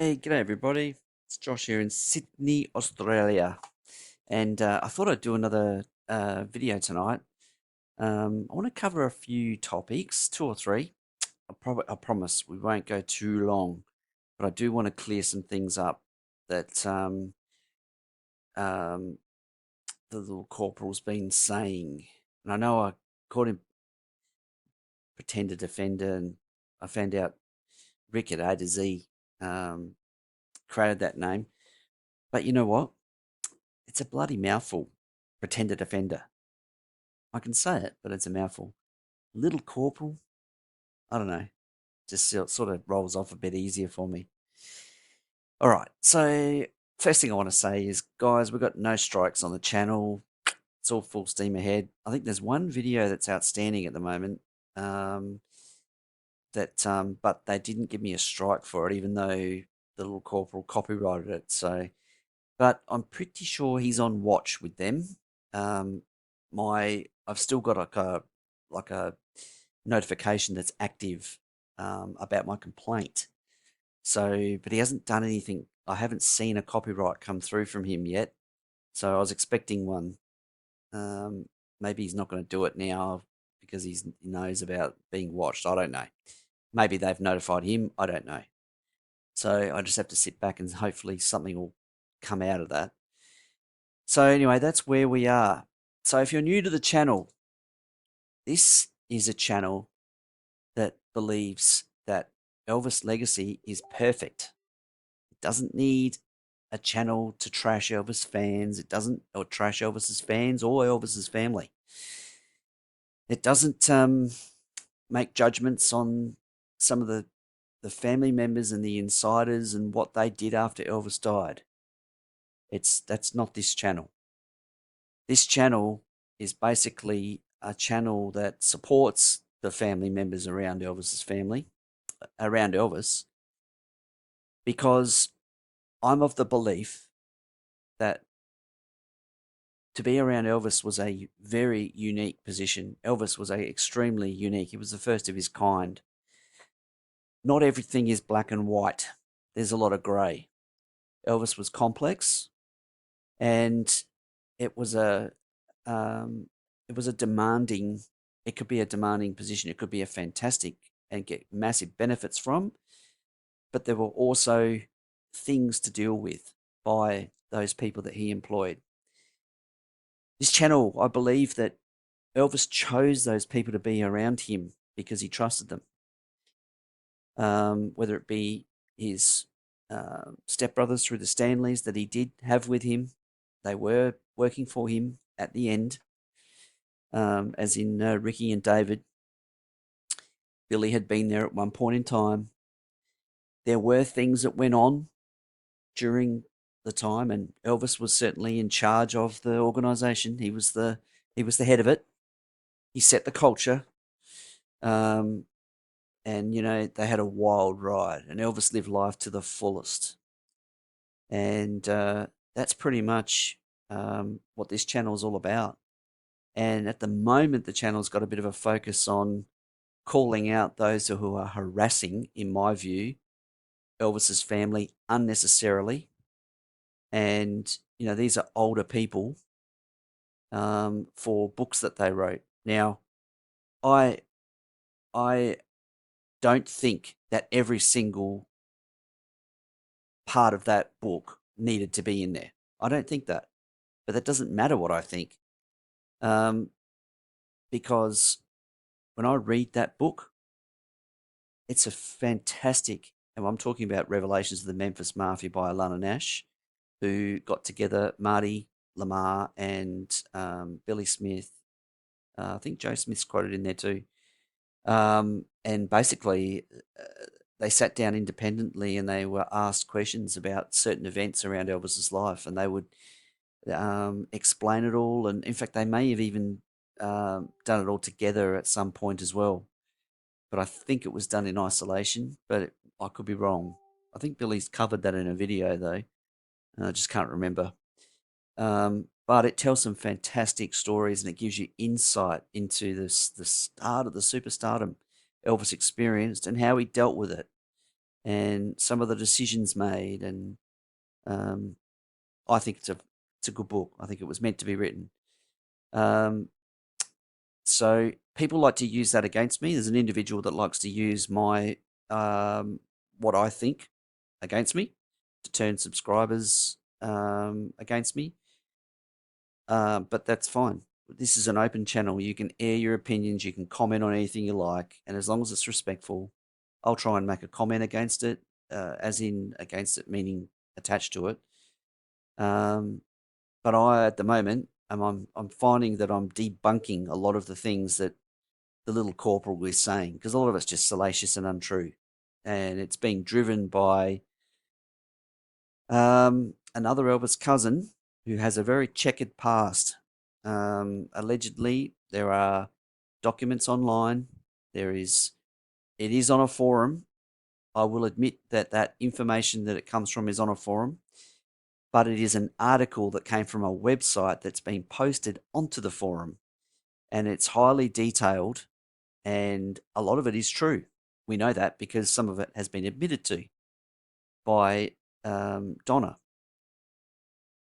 Hey, g'day everybody. It's Josh here in Sydney, Australia. And I thought I'd do another video tonight. I want to cover a few topics, two or three. I promise we won't go too long, but I do want to clear some things up that um, the little corporal's been saying. And I know I called him pretender defender, and I found out Rick at A to Z created that name. But you know what? It's a bloody mouthful. Pretender defender. I can say it, but it's a mouthful. Little corporal. I don't know. Just sort of rolls off a bit easier for me. All right. So first thing I want to say is, guys, we've got no strikes on the channel. It's all full steam ahead. I think there's one video that's outstanding at the moment. But they didn't give me a strike for it, even though the little corporal copyrighted it. So, but I'm pretty sure he's on watch with them. Um, I've still got like a notification that's active about my complaint. So, but he hasn't done anything. I haven't seen a copyright come through from him yet. So I was expecting one. Um, Maybe he's not going to do it now because he knows about being watched. I don't know. Maybe they've notified him. I don't know. So I just have to sit back and hopefully something will come out of that. So anyway, that's where we are. So if you're new to the channel, this is a channel that believes that Elvis legacy is perfect. It doesn't need a channel to trash Elvis fans. It doesn't, or trash Elvis's fans or Elvis's family. It doesn't make judgments on some of the family members and the insiders and what they did after Elvis died. That's not this channel. This channel is basically a channel that supports the family members around Elvis's family, around Elvis, because I'm of the belief that to be around Elvis was a very unique position. Elvis was extremely unique. He was the first of his kind. Not everything is black and white. There's a lot of grey. Elvis was complex, and it was a um, it was a demanding. It could be a demanding position. It could be a fantastic and get massive benefits from, but there were also things to deal with by those people that he employed. This channel, I believe that Elvis chose those people to be around him because he trusted them. Whether it be his stepbrothers through the Stanleys that he did have with him, they were working for him at the end, as in Ricky and David. Billy had been there at one point in time. There were things that went on during the time, and Elvis was certainly in charge of the organization. He was the head of it. He set the culture. Um, and they had a wild ride, and Elvis lived life to the fullest. And that's pretty much what this channel is all about. And at the moment, the channel's got a bit of a focus on calling out those who are harassing, in my view, Elvis's family unnecessarily. And these are older people for books that they wrote. Now, I I don't think that every single part of that book needed to be in there. I don't think that, but that doesn't matter what I think, um, because when I read that book, it's a fantastic, and I'm talking about Revelations of the Memphis Mafia by Alana Nash, who got together Marty Lamar and Billy Smith. I think Joe Smith's quoted in there too. And basically, they sat down independently and they were asked questions about certain events around Elvis's life, and they would explain it all. And in fact, they may have even done it all together at some point as well. But I think it was done in isolation, but I could be wrong. I think Billy's covered that in a video though. And I just can't remember. But it tells some fantastic stories, and it gives you insight into the start of the superstardom Elvis experienced and how he dealt with it. and some of the decisions made. And I think it's a good book. I think it was meant to be written. So people like to use that against me. There's an individual that likes to use my what I think against me to turn subscribers against me. But that's fine. This is an open channel. You can air your opinions. You can comment on anything you like, and as long as it's respectful, I'll try and make a comment against it, as in against it, meaning attached to it. But I, at the moment, I'm finding that I'm debunking a lot of the things that the little corporal is saying, because a lot of it's just salacious and untrue, and it's being driven by another Elvis cousin who has a very checkered past. Allegedly, there are documents online. It is on a forum. I will admit that that information that it comes from is on a forum, but it is an article that came from a website that's been posted onto the forum, and it's highly detailed, and a lot of it is true. We know that because some of it has been admitted to by Donna.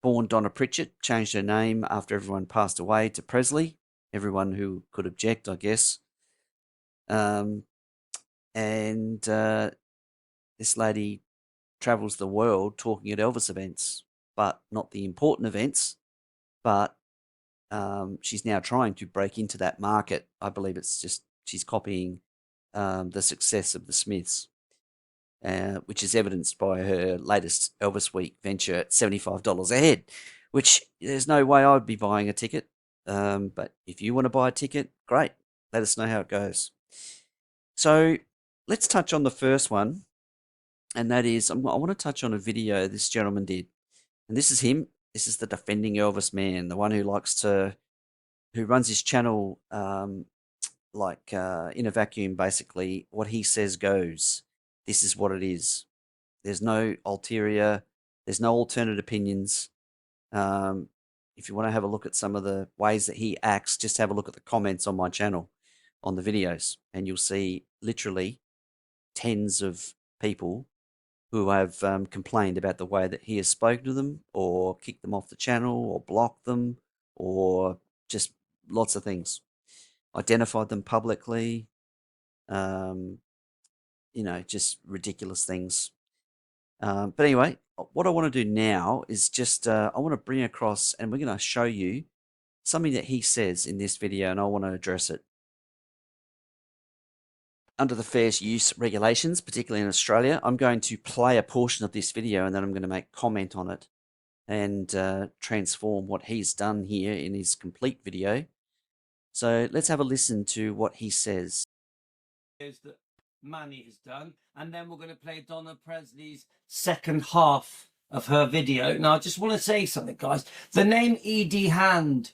Born Donna Pritchett, changed her name after everyone passed away to Presley. Everyone who could object, I guess. And this lady travels the world talking at Elvis events, but not the important events. But she's now trying to break into that market. I believe it's just she's copying the success of the Smiths, which is evidenced by her latest Elvis Week venture at $75 a head, which there's no way I'd be buying a ticket. But if you want to buy a ticket, great. Let us know how it goes. So let's touch on the first one, and that is I want to touch on a video this gentleman did. And this is him. This is the Defending Elvis man, the one who who runs his channel in a vacuum, basically. What he says goes. This is what it is. There's no ulterior. There's no alternate opinions. If you want to have a look at some of the ways that he acts, just have a look at the comments on my channel, on the videos, and you'll see literally tens of people who have complained about the way that he has spoken to them, or kicked them off the channel, or blocked them, or just lots of things. Identified them publicly, just ridiculous things. But anyway, what I want to do now is just, I want to bring across, and we're going to show you something that he says in this video, and I want to address it. Under the fair use regulations, particularly in Australia, I'm going to play a portion of this video, and then I'm going to make comment on it and transform what he's done here in his complete video. So let's have a listen to what he says. That Manny has done, and then we're going to play Donna Presley's second half of her video. Now, I just want to say something, guys. The name Edie Hand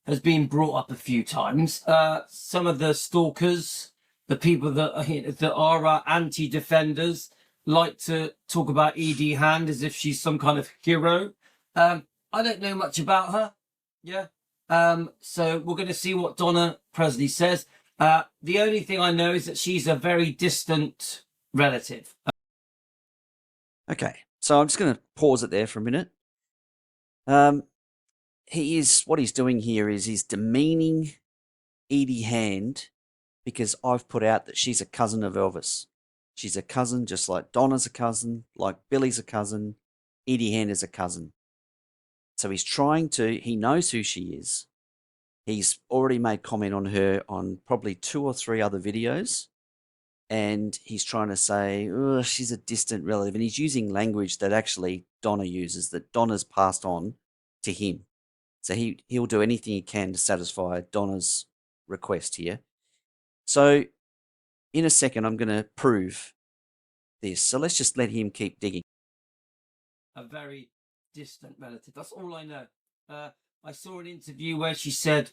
has been brought up a few times. Some of the stalkers, the people that are anti-defenders, like to talk about Edie Hand as if she's some kind of hero. I don't know much about her. Yeah. So we're going to see what Donna Presley says. The only thing I know is that she's a very distant relative. Okay, so I'm just going to pause it there for a minute. What he's doing here is he's demeaning Edie Hand because I've put out that she's a cousin of Elvis. She's a cousin, just like Donna's a cousin, like Billy's a cousin, Edie Hand is a cousin. So he knows who she is. He's already made comment on her on probably 2 or 3 other videos. And he's trying to say, oh, she's a distant relative. And he's using language that actually Donna uses, that Donna's passed on to him. So he'll do anything he can to satisfy Donna's request here. So in a second, I'm going to prove this. So let's just let him keep digging. A very distant relative. That's all I know. I saw an interview where she said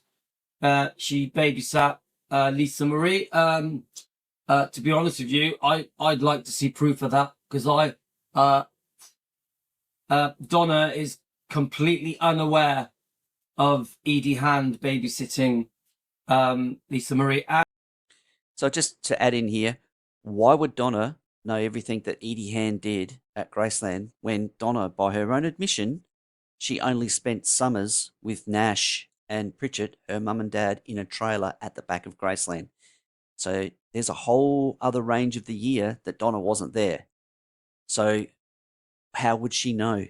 she babysat Lisa Marie. To be honest with you, I'd like to see proof of that, because Donna is completely unaware of Edie Hand babysitting Lisa Marie. So just to add in here, why would Donna know everything that Edie Hand did at Graceland when Donna, by her own admission, she only spent summers with Nash and Pritchett, her mum and dad, in a trailer at the back of Graceland. So there's a whole other range of the year that Donna wasn't there. So how would she know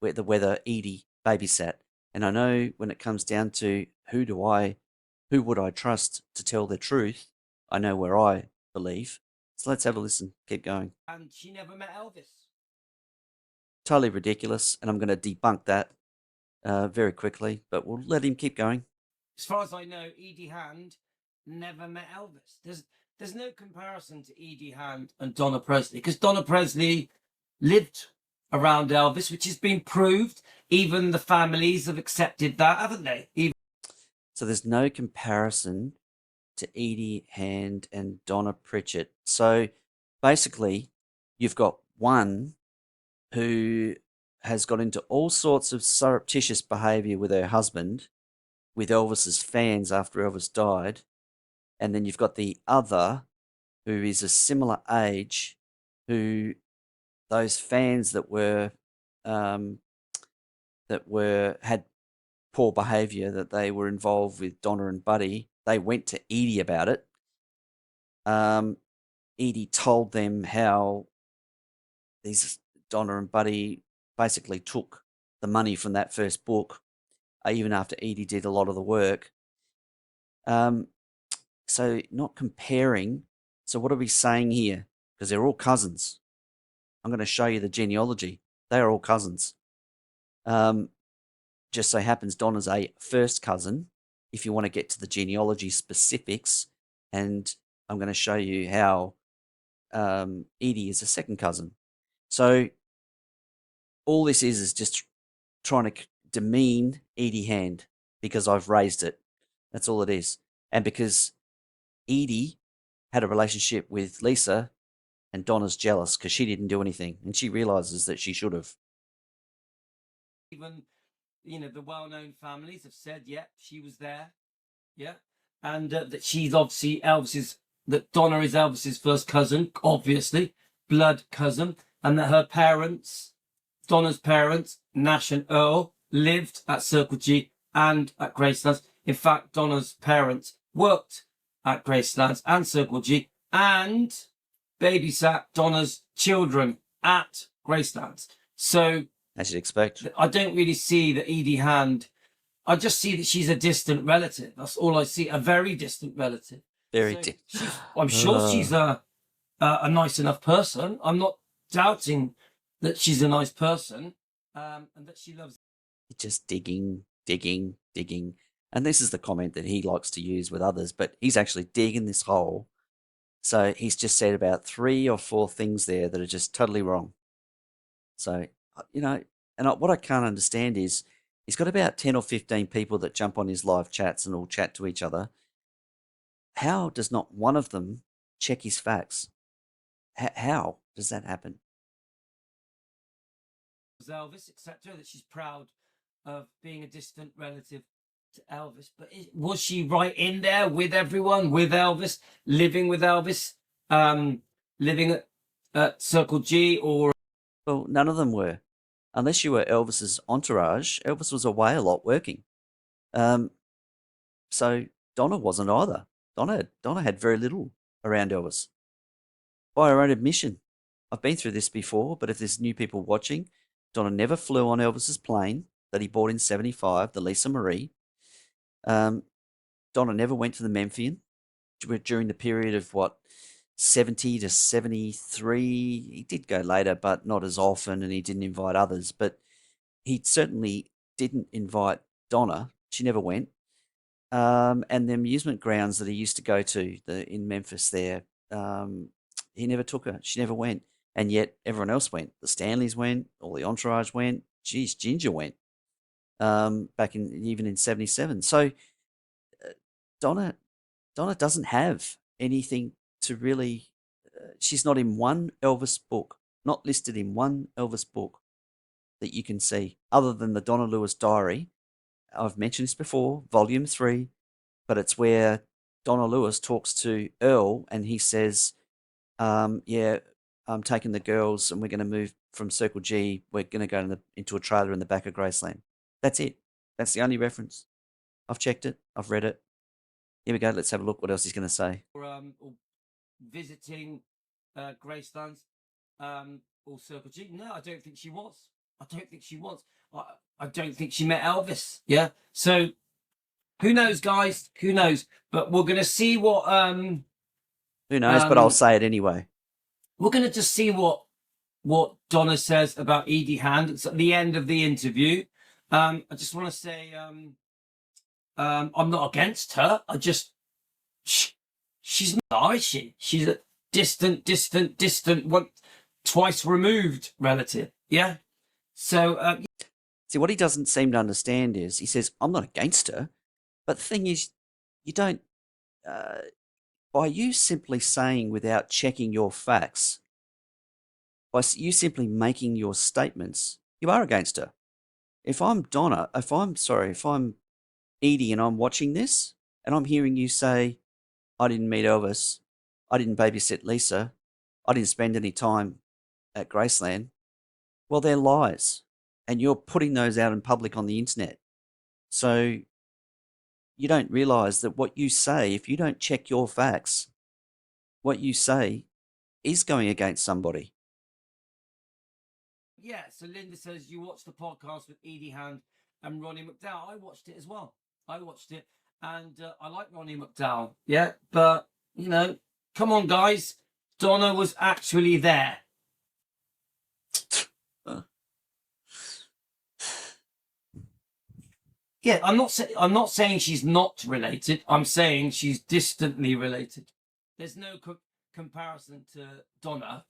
whether Edie babysat? And I know when it comes down to who would I trust to tell the truth, I know where I believe. So let's have a listen. Keep going. And she never met Elvis. Totally ridiculous, and I'm going to debunk that very quickly, but we'll let him keep going. As far as I know, Edie Hand never met Elvis. There's no comparison to Edie Hand and Donna Presley, because Donna Presley lived around Elvis, which has been proved. Even the families have accepted that, haven't they? So there's no comparison to Edie Hand and Donna Pritchett. So basically, you've got one who has got into all sorts of surreptitious behaviour with her husband, with Elvis's fans after Elvis died, and then you've got the other who is a similar age, who those fans that had poor behaviour, that they were involved with Donna and Buddy, they went to Edie about it. Edie told them how these Donna and Buddy basically took the money from that first book, even after Edie did a lot of the work. So not comparing. So what are we saying here? Because they're all cousins. I'm going to show you the genealogy. They are all cousins. Just so happens Donna's a first cousin, if you want to get to the genealogy specifics, and I'm going to show you how Edie is a second cousin. So all this is just trying to demean Edie Hand because I've raised it. That's all it is. And because Edie had a relationship with Lisa, and Donna's jealous because she didn't do anything, and she realizes that she should have. Even, the well-known families have said, yeah, she was there. Yeah. And that she's obviously that Donna is Elvis's first cousin, obviously, blood cousin, and that her parents, Donna's parents, Nash and Earl, lived at Circle G and at Gracelands. In fact, Donna's parents worked at Gracelands and Circle G and babysat Donna's children at Gracelands. So, as you'd expect, I don't really see that Edie Hand. I just see that she's a distant relative. That's all I see. A very distant relative. Very. I'm sure she's a nice enough person. I'm not doubting that she's a nice person, and that she loves. Just digging, and this is the comment that he likes to use with others. But he's actually digging this hole. So he's just said about 3 or 4 things there that are just totally wrong. So, and what I can't understand is he's got about 10 or 15 people that jump on his live chats and all chat to each other. How does not one of them check his facts? How does that happen? Elvis, etc., that she's proud of being a distant relative to Elvis, but was she right in there with everyone, with Elvis, living with Elvis, living at Circle G, or? Well, none of them were, unless you were Elvis's entourage. Elvis was away a lot working, so Donna wasn't either. Donna had very little around Elvis. By her own admission, I've been through this before, but if there's new people watching, Donna never flew on Elvis's plane that he bought in '75, the Lisa Marie. Donna never went to the Memphian during the period of 70 to 73. He did go later, but not as often, and he didn't invite others. But he certainly didn't invite Donna. She never went. And the amusement grounds that he used to go to in Memphis there, he never took her. She never went. And yet everyone else went. The Stanleys went. All the entourage went. Geez, Ginger went. Back even in '77. So Donna doesn't have anything to really. She's not in one Elvis book, not listed in one Elvis book that you can see, other than the Donna Lewis Diary. I've mentioned this before, Volume 3, but it's where Donna Lewis talks to Earl, and he says, "Yeah, I'm taking the girls and we're going to move from Circle G. We're going to go into a trailer in the back of Graceland. That's it. That's the only reference. I've checked it. I've read it. Here we go. Let's have a look what else he's going to say. Or visiting Gracelands or Circle G. No, I don't think she was. I don't think she was. I don't think she met Elvis. Yeah. So who knows, guys? Who knows? But we're gonna see what Who knows? But I'll say it anyway. We're gonna just see what Donna says about Edie Hand. It's at the end of the interview. I just want to say I'm not against her. I just she's not, is she? She's a distant, twice removed relative. Yeah. So see, what he doesn't seem to understand is he says, I'm not against her. But the thing is, you don't, by you simply saying without checking your facts, by you simply making your statements, you are against her. If I'm Donna, if I'm Edie and I'm watching this and I'm hearing you say, I didn't meet Elvis, I didn't babysit Lisa, I didn't spend any time at Graceland, well, they're lies. And you're putting those out in public on the internet. So you don't realize that what you say, if you don't check your facts, what you say is going against somebody. Yeah, so Linda says you watched the podcast with Edie Hand and Ronnie McDowell. I watched it as well. I watched it, and I like Ronnie McDowell. Yeah, but, you know, come on, guys. Donna was actually there. Yeah, I'm not saying she's not related. I'm saying she's distantly related. There's no comparison to Donna.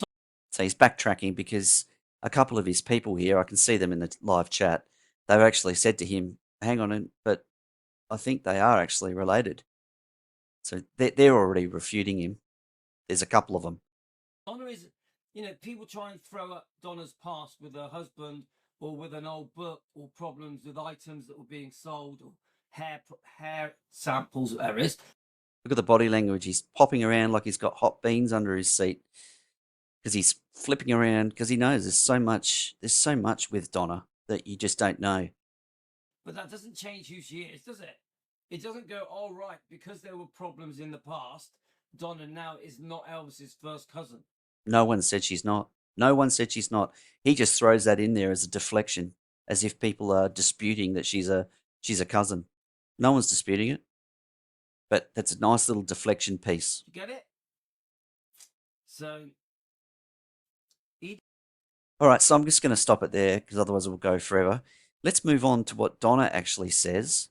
So he's backtracking because a couple of his people here, I can see them in the live chat, they've actually said to him, hang on, but I think they are actually related. So they're already refuting him. There's a couple of them. Donna is, you know, people try and throw up Donna's past with her husband or with an old book or problems with items that were being sold or hair samples, whatever it is. Look at the body language. He's popping around like he's got hot beans under his seat because he's flipping around because he knows there's so much with Donna that you just don't know. But that doesn't change who she is, does it? It doesn't go, all right, because there were problems in the past, Donna now is not Elvis's first cousin. No one said she's not. No one said she's not. He just throws that in there as a deflection, as if people are disputing that she's a cousin. No one's disputing it. But that's a nice little deflection piece. You get it? So, all right, so I'm just going to stop it there because otherwise it will go forever. Let's move on to what Donna actually says,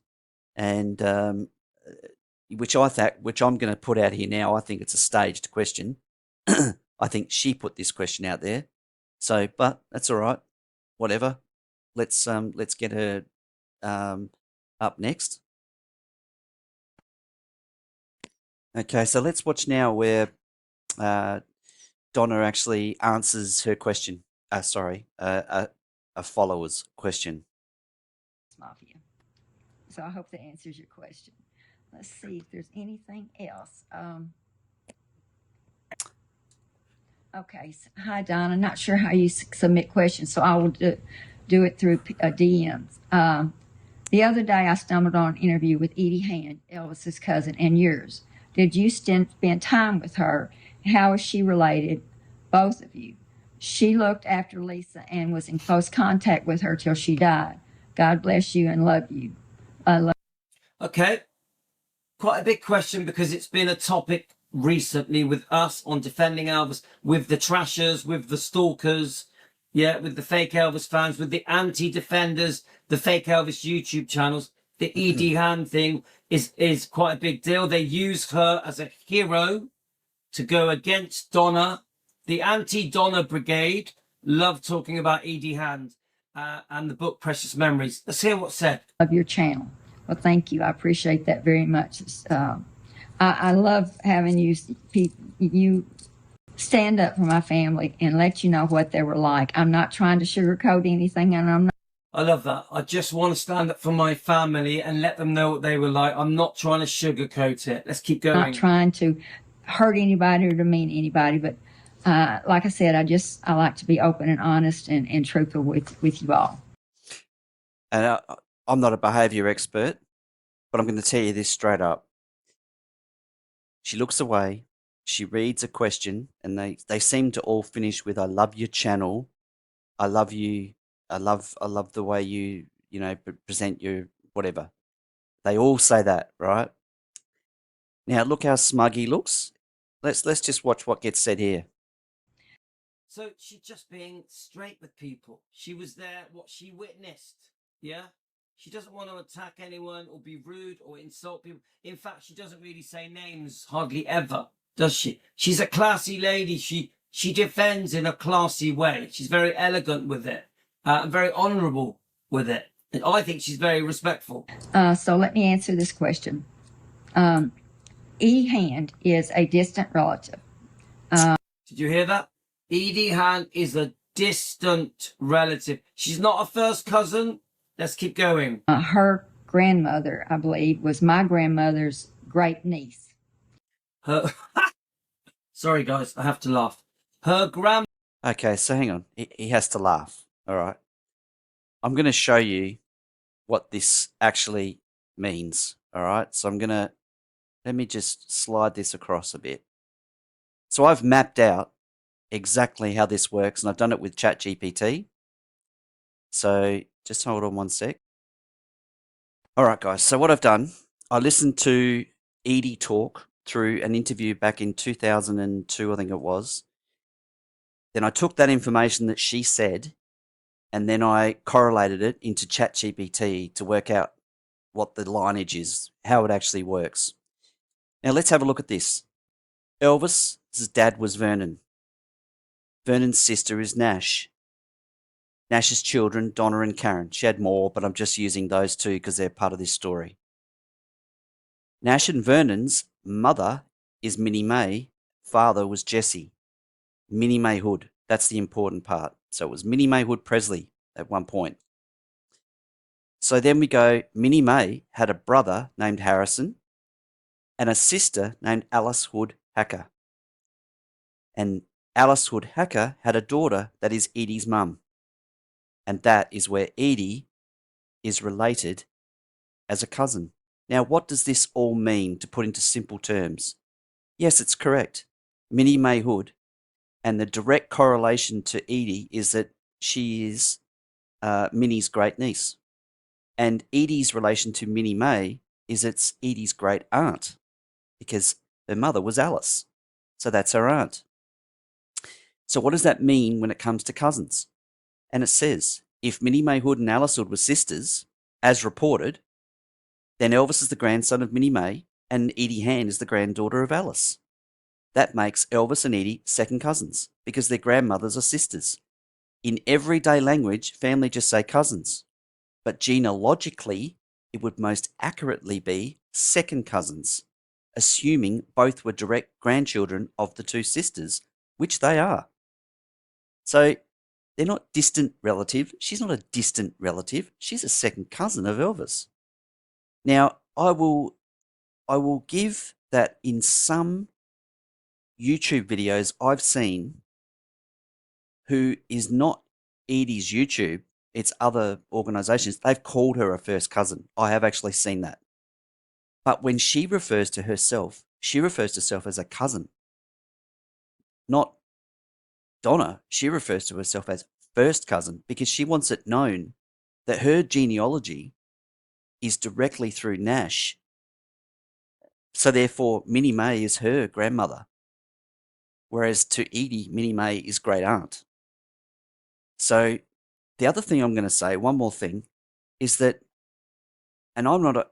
and which I'm going to put out here now. I think it's a staged question. I think she put this question out there. So, but that's all right. Whatever. Let's get her up next. Okay, so let's watch now where Donna actually answers her question. A follower's question. Mafia. So I hope that answers your question. Let's see if there's anything else. Okay. Hi, Donna. Not sure how you submit questions, so I will do it through DMs. The other day, I stumbled on an interview with Edie Hand, Elvis's cousin, and yours. Did you spend time with her? How is she related? Both of you. She looked after Lisa and was in close contact with her till she died. God bless you and love you. Okay. Quite a big question because it's been a topic recently with us on Defending Elvis, with the trashers, with the stalkers, yeah, with the fake Elvis fans, with the anti-defenders, the fake Elvis YouTube channels. The Edie Hand thing is quite a big deal. They use her as a hero to go against Donna. The anti-Donna brigade love talking about Edie Hand and the book Precious Memories. Let's hear what's said. Of your channel. Well, thank you. I appreciate that very much. I love having you stand up for my family and let you know what they were like. I'm not trying to sugarcoat anything, and I'm not. I love that. I just want to stand up for my family and let them know what they were like. I'm not trying to sugarcoat it. Let's keep going. Not trying to hurt anybody or demean anybody, but like I said, I like to be open and honest and truthful with you all. And I'm not a behaviour expert, but I'm going to tell you this straight up. She looks away, she reads a question, and they seem to all finish with, "I love your channel. I love you. I love the way you present your whatever." They all say that, right? Now look how smug he looks. Let's just watch what gets said here. So she's just being straight with people. She was there, what she witnessed. Yeah? She doesn't want to attack anyone or be rude or insult people. In fact, she doesn't really say names hardly ever, does she? She's a classy lady. She defends in a classy way. She's very elegant with it, and very honourable with it. And I think she's very respectful. So let me answer this question. Edie Hand is a distant relative. Did you hear that? Edie Hand is a distant relative. She's not a first cousin. Let's keep going. Her grandmother, I believe, was my grandmother's great niece. Her Sorry, guys, I have to laugh. Her grand. Okay, so hang on. He has to laugh. All right. I'm going to show you what this actually means. All right. So let me just slide this across a bit. So I've mapped out exactly how this works, and I've done it with ChatGPT. So just hold on one sec. All right, guys. So what I've done, I listened to Edie talk through an interview back in 2002, I think it was. Then I took that information that she said, and then I correlated it into ChatGPT to work out what the lineage is, how it actually works. Now let's have a look at this. Elvis's dad was Vernon. Vernon's sister is Nash. Nash's children, Donna and Karen. She had more, but I'm just using those two because they're part of this story. Nash and Vernon's mother is Minnie May. Father was Jesse. Minnie May Hood. That's the important part. So it was Minnie May Hood Presley at one point. So then we go, Minnie May had a brother named Harrison and a sister named Alice Hood Hacker. And Alice Hood Hacker had a daughter that is Edie's mum. And that is where Edie is related as a cousin. Now, what does this all mean to put into simple terms? Yes, it's correct. Minnie May Hood, and the direct correlation to Edie is that she is Minnie's great niece. And Edie's relation to Minnie May is it's Edie's great aunt, because her mother was Alice. So that's her aunt. So what does that mean when it comes to cousins? And it says, if Minnie May Hood and Alice Hood were sisters, as reported, then Elvis is the grandson of Minnie May and Edie Hand is the granddaughter of Alice. That makes Elvis and Edie second cousins because their grandmothers are sisters. In everyday language, family just say cousins. But genealogically, it would most accurately be second cousins, assuming both were direct grandchildren of the two sisters, which they are. So they're not distant relative. She's not a distant relative. She's a second cousin of Elvis. Now, I will give that in some YouTube videos I've seen who is not Edie's YouTube, it's other organizations, they've called her a first cousin. I have actually seen that. But when she refers to herself, she refers to herself as a cousin. Not Donna, she refers to herself as first cousin because she wants it known that her genealogy is directly through Nash. So therefore, Minnie May is her grandmother. Whereas to Edie, Minnie May is great aunt. So the other thing I'm going to say, one more thing, is that, and I'm not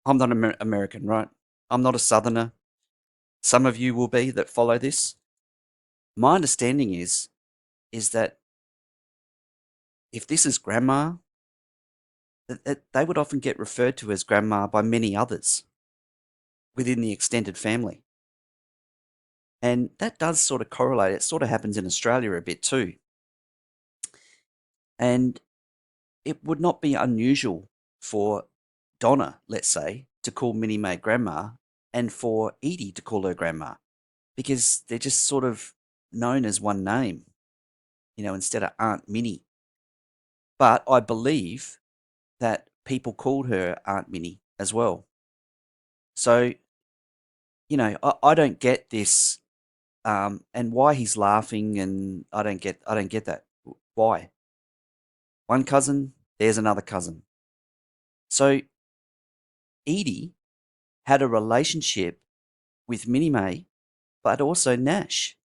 I'm not American, right? I'm not a Southerner. Some of you will be that follow this. My understanding is that if this is grandma, that they would often get referred to as grandma by many others within the extended family. And that does sort of correlate. It sort of happens in Australia a bit too. And it would not be unusual for Donna, let's say, to call Minnie May grandma and for Edie to call her grandma. because they're just sort of known as one name, instead of Aunt Minnie. But I believe that people called her Aunt Minnie as well. So, I don't get this, and why he's laughing, and I don't get that. Why? One cousin, there's another cousin. So, Edie had a relationship with Minnie May, but also Nash.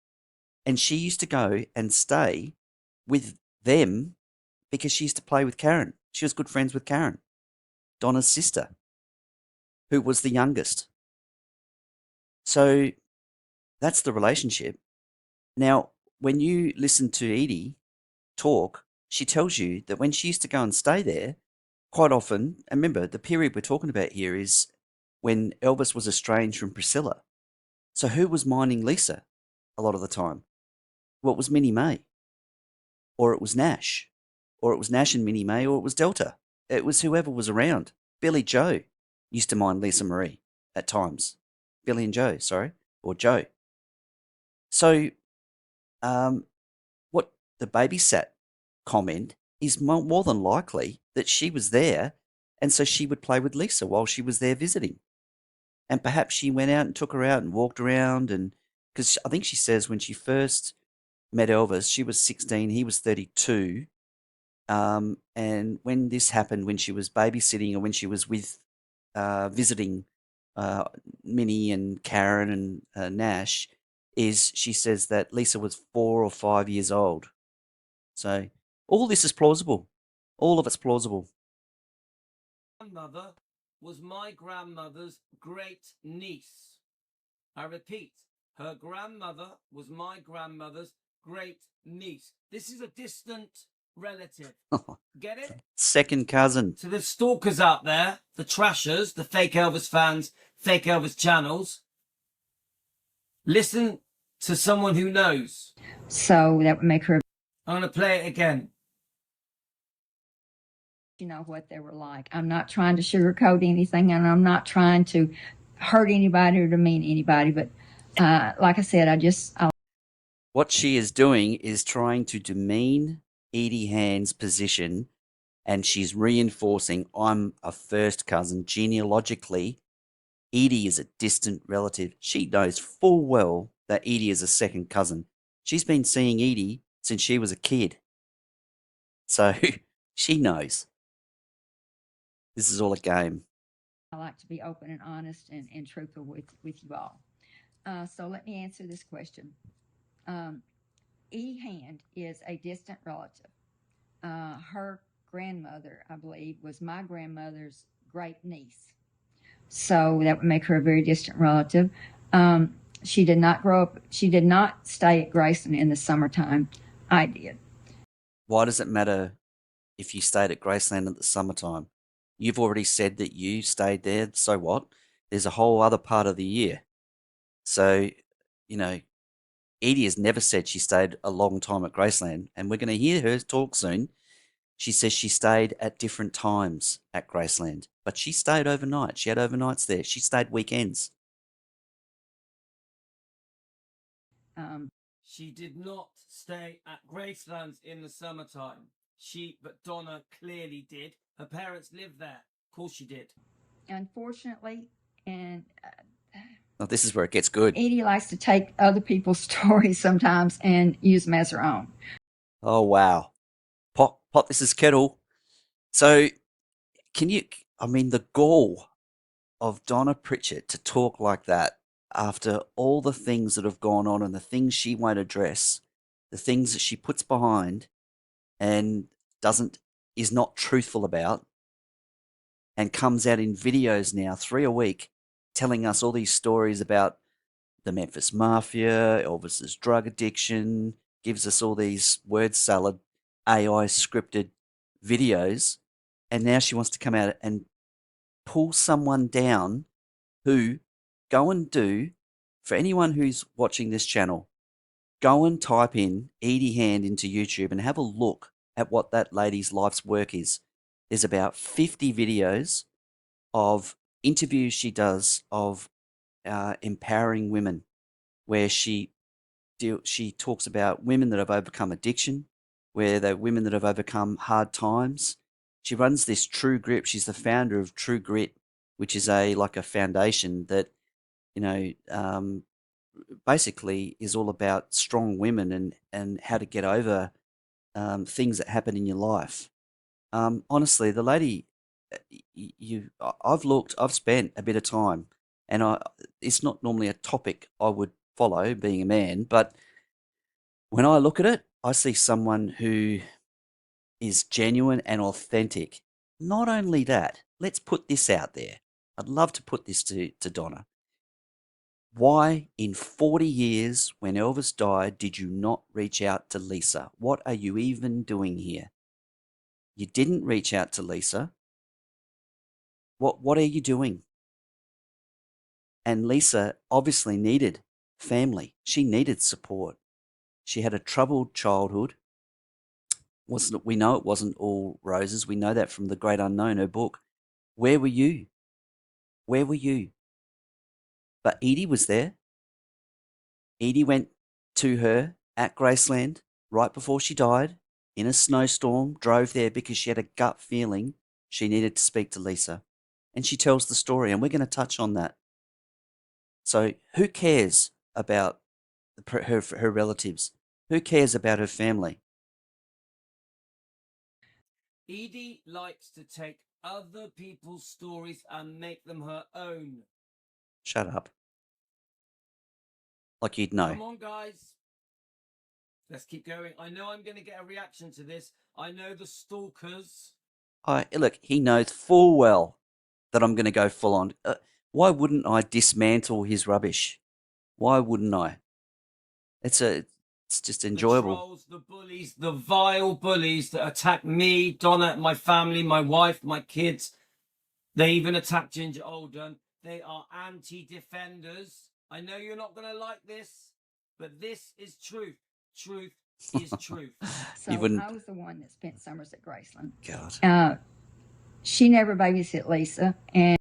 And she used to go and stay with them because she used to play with Karen. She was good friends with Karen, Donna's sister, who was the youngest. So that's the relationship. Now, when you listen to Edie talk, she tells you that when she used to go and stay there, quite often, and remember, the period we're talking about here is when Elvis was estranged from Priscilla. So who was minding Lisa a lot of the time? Well, it was Minnie May, or it was Nash, or it was Nash and Minnie May, or it was Delta. It was whoever was around. Billy Joe used to mind Lisa Marie at times. Billy and Joe, sorry, or Joe. So, what the babysat comment is more than likely that she was there, and so she would play with Lisa while she was there visiting. And perhaps she went out and took her out and walked around, and because I think she says when she first met Elvis, she was 16, he was 32. And when this happened, when she was babysitting or when she was with visiting Minnie and Karen and Nash, is she says that Lisa was 4 or 5 years old. So all this is plausible. All of it's plausible. Grandmother was my grandmother's great niece. I repeat, her grandmother was my grandmother's great niece. This is a distant relative. Get it? Second cousin. So there's stalkers out there, the trashers, the fake Elvis fans, fake Elvis channels. Listen to someone who knows. So that would make her, I'm going to play it again. What they were like. I'm not trying to sugarcoat anything, and I'm not trying to hurt anybody or demean anybody. But like I said, what she is doing is trying to demean Edie Hand's position, and she's reinforcing I'm a first cousin. Genealogically, Edie is a distant relative. She knows full well that Edie is a second cousin. She's been seeing Edie since she was a kid. So she knows. This is all a game. I like to be open and honest and truthful with you all. So let me answer this question. Edie Hand is a distant relative. Her grandmother, I believe, was my grandmother's great niece. So that would make her a very distant relative. She did not grow up, she did not stay at Graceland in the summertime. I did. Why does it matter if you stayed at Graceland in the summertime? You've already said that you stayed there, so what? There's a whole other part of the year. So, Edie has never said she stayed a long time at Graceland, and we're going to hear her talk soon. She says she stayed at different times at Graceland, but she stayed overnight. She had overnights there. She stayed weekends. She did not stay at Gracelands in the summertime. But Donna clearly did. Her parents lived there. Of course she did. Unfortunately, and Now, this is where it gets good. Edie likes to take other people's stories sometimes and use them as her own. Oh, wow. Pop, this is Kettle. So, the gall of Donna Pritchett to talk like that after all the things that have gone on and the things she won't address, the things that she puts behind and is not truthful about, and comes out in videos now 3 a week telling us all these stories about the Memphis Mafia, Elvis's drug addiction, gives us all these word salad AI scripted videos, and now she wants to come out and pull someone down who, go and do, for anyone who's watching this channel, go and type in Edie Hand into YouTube and have a look at what that lady's life's work is. There's about 50 videos of interviews she does of empowering women where she talks about women that have overcome addiction, where they're women that have overcome hard times. She runs this True Grit. She's the founder of True Grit, which is a foundation that, you know, basically is all about strong women and how to get over things that happen in your life. Honestly, the lady, I've spent a bit of time, and it's not normally a topic I would follow, being a man, but when I look at it, I see someone who is genuine and authentic. Not only that, let's put this out there. I'd love to put this to Donna. Why, in 40 years, when Elvis died, did you not reach out to Lisa? What are you even doing here? You didn't reach out to Lisa. What are you doing? And Lisa obviously needed family. She needed support. She had a troubled childhood. We know it wasn't all roses. We know that from The Great Unknown, her book. Where were you? Where were you? But Edie was there. Edie went to her at Graceland right before she died in a snowstorm, drove there because she had a gut feeling she needed to speak to Lisa. And she tells the story, and we're going to touch on that. So who cares about her relatives? Who cares about her family? Edie likes to take other people's stories and make them her own. Shut up. Like you'd know. Come on, guys. Let's keep going. I know I'm going to get a reaction to this. I know the stalkers. Look, he knows full well that I'm going to go full on. Why wouldn't I dismantle his rubbish? Why wouldn't I? It's just enjoyable. The trolls, the bullies, the vile bullies that attack me, Donna, my family, my wife, my kids. They even attack Ginger Alden. They are anti-defenders. I know you're not going to like this, but this is truth. Truth is truth. So I was the one that spent summers at Graceland. God. She never babysat Lisa, and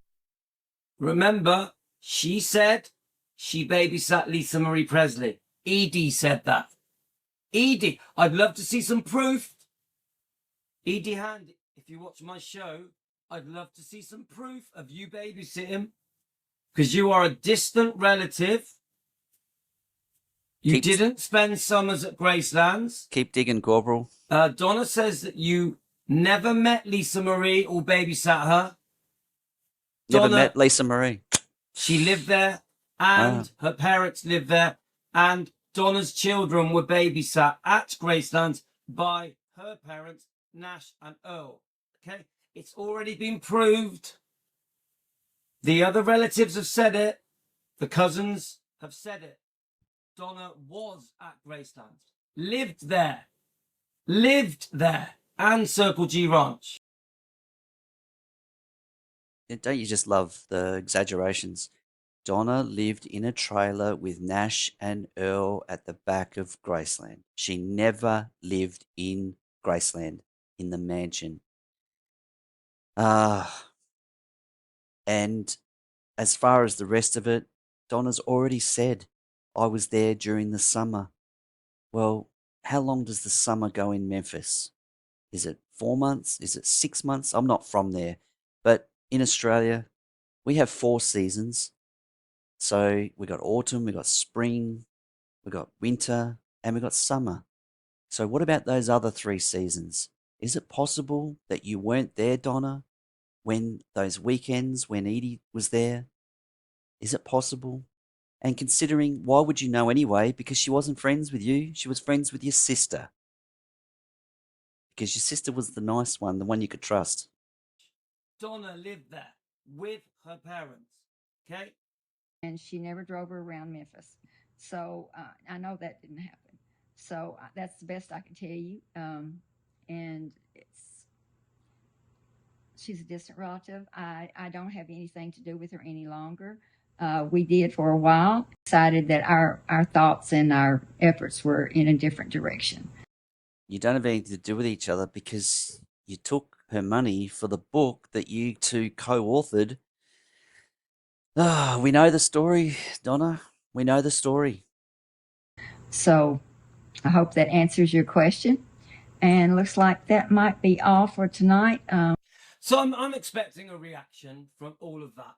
remember, she said she babysat Lisa Marie Presley. Edie said that. Edie, I'd love to see some proof. Edie Hand, if you watch my show, I'd love to see some proof of you babysitting, because you are a distant relative. You didn't spend summers at Gracelands. Keep digging, Corporal. Donna says that you never met Lisa Marie or babysat her. Never met Lisa Marie. She lived there, and her parents lived there, and Donna's children were babysat at Gracelands by her parents, Nash and Earl. Okay? It's already been proved. The other relatives have said it. The cousins have said it. Donna was at Gracelands, lived there, and Circle G Ranch. Don't you just love the exaggerations? Donna lived in a trailer with Nash and Earl at the back of Graceland. She never lived in Graceland, in the mansion. And as far as the rest of it, Donna's already said, I was there during the summer. Well, how long does the summer go in Memphis? Is it 4 months? Is it 6 months? I'm not from there. But in Australia, we have 4 seasons. So we got autumn, we got spring, we got winter, and we got summer. So what about those other 3 seasons? Is it possible that you weren't there, Donna, when those weekends when Edie was there? Is it possible? And considering, why would you know anyway? Because she wasn't friends with you. She was friends with your sister. Because your sister was the nice one, the one you could trust. Donna lived there with her parents. Okay? And she never drove her around Memphis. So I know that didn't happen. So that's the best I can tell you. And she's a distant relative. I don't have anything to do with her any longer. We did for a while, decided that our thoughts and our efforts were in a different direction. You don't have anything to do with each other because you took her money for the book that you two co-authored. We know the story, Donna. We know the story. So I hope that answers your question. And looks like that might be all for tonight. So I'm expecting a reaction from all of that.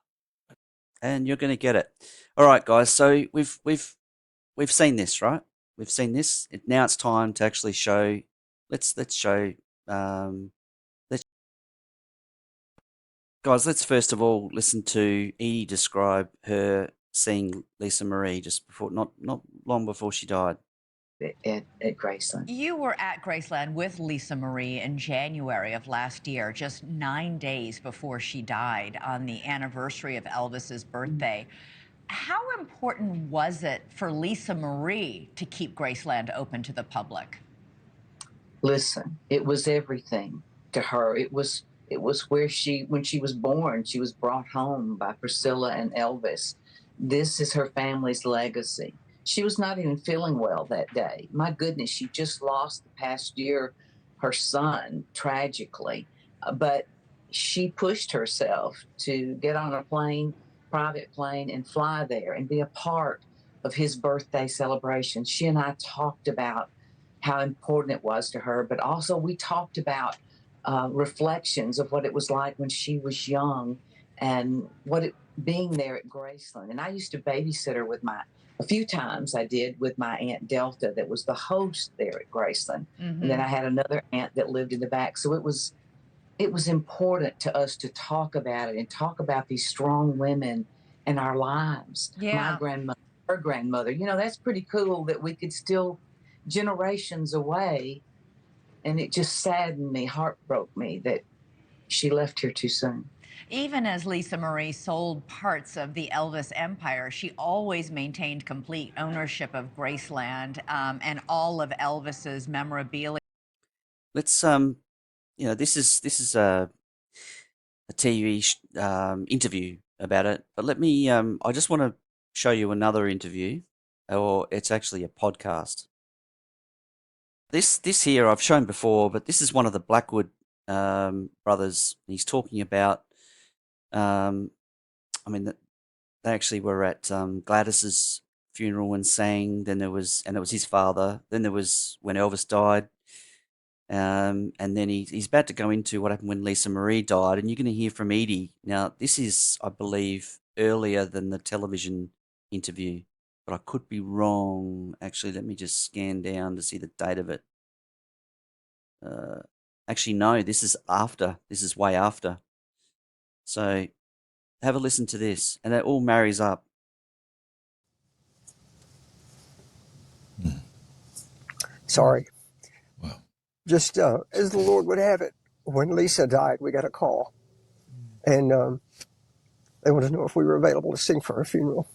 And you're going to get it. All right, guys. So we've seen this, right? We've seen this. Now it's time to actually show. Let's show. Let's guys. Let's first of all listen to Edie describe her seeing Lisa Marie just before, not long before she died. At Graceland. You were at Graceland with Lisa Marie in January of last year, just 9 days before she died on the anniversary of Elvis's birthday. How important was it for Lisa Marie to keep Graceland open to the public? Listen, it was everything to her. It was where when she was born, she was brought home by Priscilla and Elvis. This is her family's legacy. She was not even feeling well that day. My goodness, she just lost the past year her son tragically. But she pushed herself to get on a plane, private plane, and fly there and be a part of his birthday celebration. She and I talked about how important it was to her, but also we talked about reflections of what it was like when she was young and being there at Graceland. And I used to babysit her a few times I did with my Aunt Delta that was the host there at Graceland. And then I had another aunt that lived in the back. So it was important to us to talk about it and talk about these strong women in our lives. Yeah. My grandmother, her grandmother, that's pretty cool that we could still, generations away, and it just saddened me, heartbroke me that she left here too soon. Even as Lisa Marie sold parts of the Elvis empire, she always maintained complete ownership of Graceland and all of Elvis's memorabilia. Let's this is a TV interview about it, but let me I just want to show you another interview, or it's actually a podcast. This here I've shown before, but this is one of the Blackwood brothers. He's talking about they actually were at Gladys's funeral and sang. Then it was his father. Then there was when Elvis died, and then he's about to go into what happened when Lisa Marie died. And you're going to hear from Edie. Now, this is, I believe, earlier than the television interview, but I could be wrong. Actually, let me just scan down to see the date of it. Actually, no, this is after. This is way after. So have a listen to this, and it all marries up. Sorry. Wow. Just as the Lord would have it, when Lisa died, we got a call, and they wanted to know if we were available to sing for her funeral.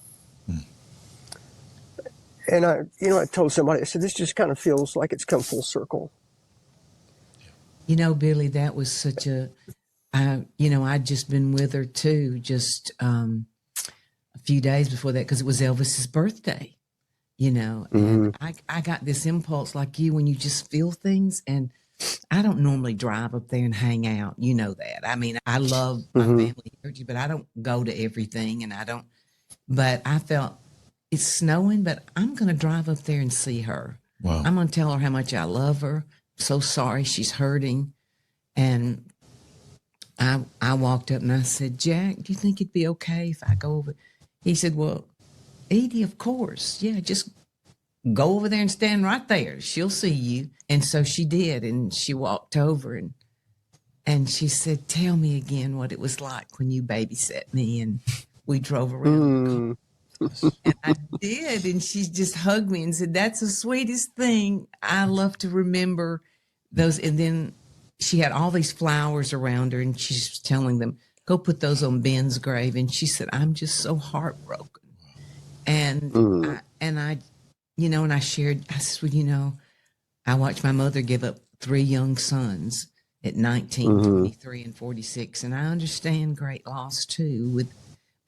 And I told somebody, I said, this just kind of feels like it's come full circle. Billy, that was such I'd just been with her too, just a few days before that, because it was Elvis's birthday, and I got this impulse like you when you just feel things. And I don't normally drive up there and hang out. You know that. I mean, I love my family heritage, but I don't go to everything, and but I felt it's snowing, but I'm going to drive up there and see her. Wow. I'm going to tell her how much I love her. So sorry she's hurting. And I walked up and I said, Jack, do you think it'd be okay if I go over? He said, well, Edie, of course. Yeah, just go over there and stand right there. She'll see you. And so she did. And she walked over and she said, tell me again what it was like when you babysat me. And we drove around. And I did. And she just hugged me and said, that's the sweetest thing. I love to remember those. And then she had all these flowers around her, and she's telling them, go put those on Ben's grave. And she said, I'm just so heartbroken. And I shared, I said, well, I watched my mother give up 3 young sons at 19, 23, and 46. And I understand great loss too.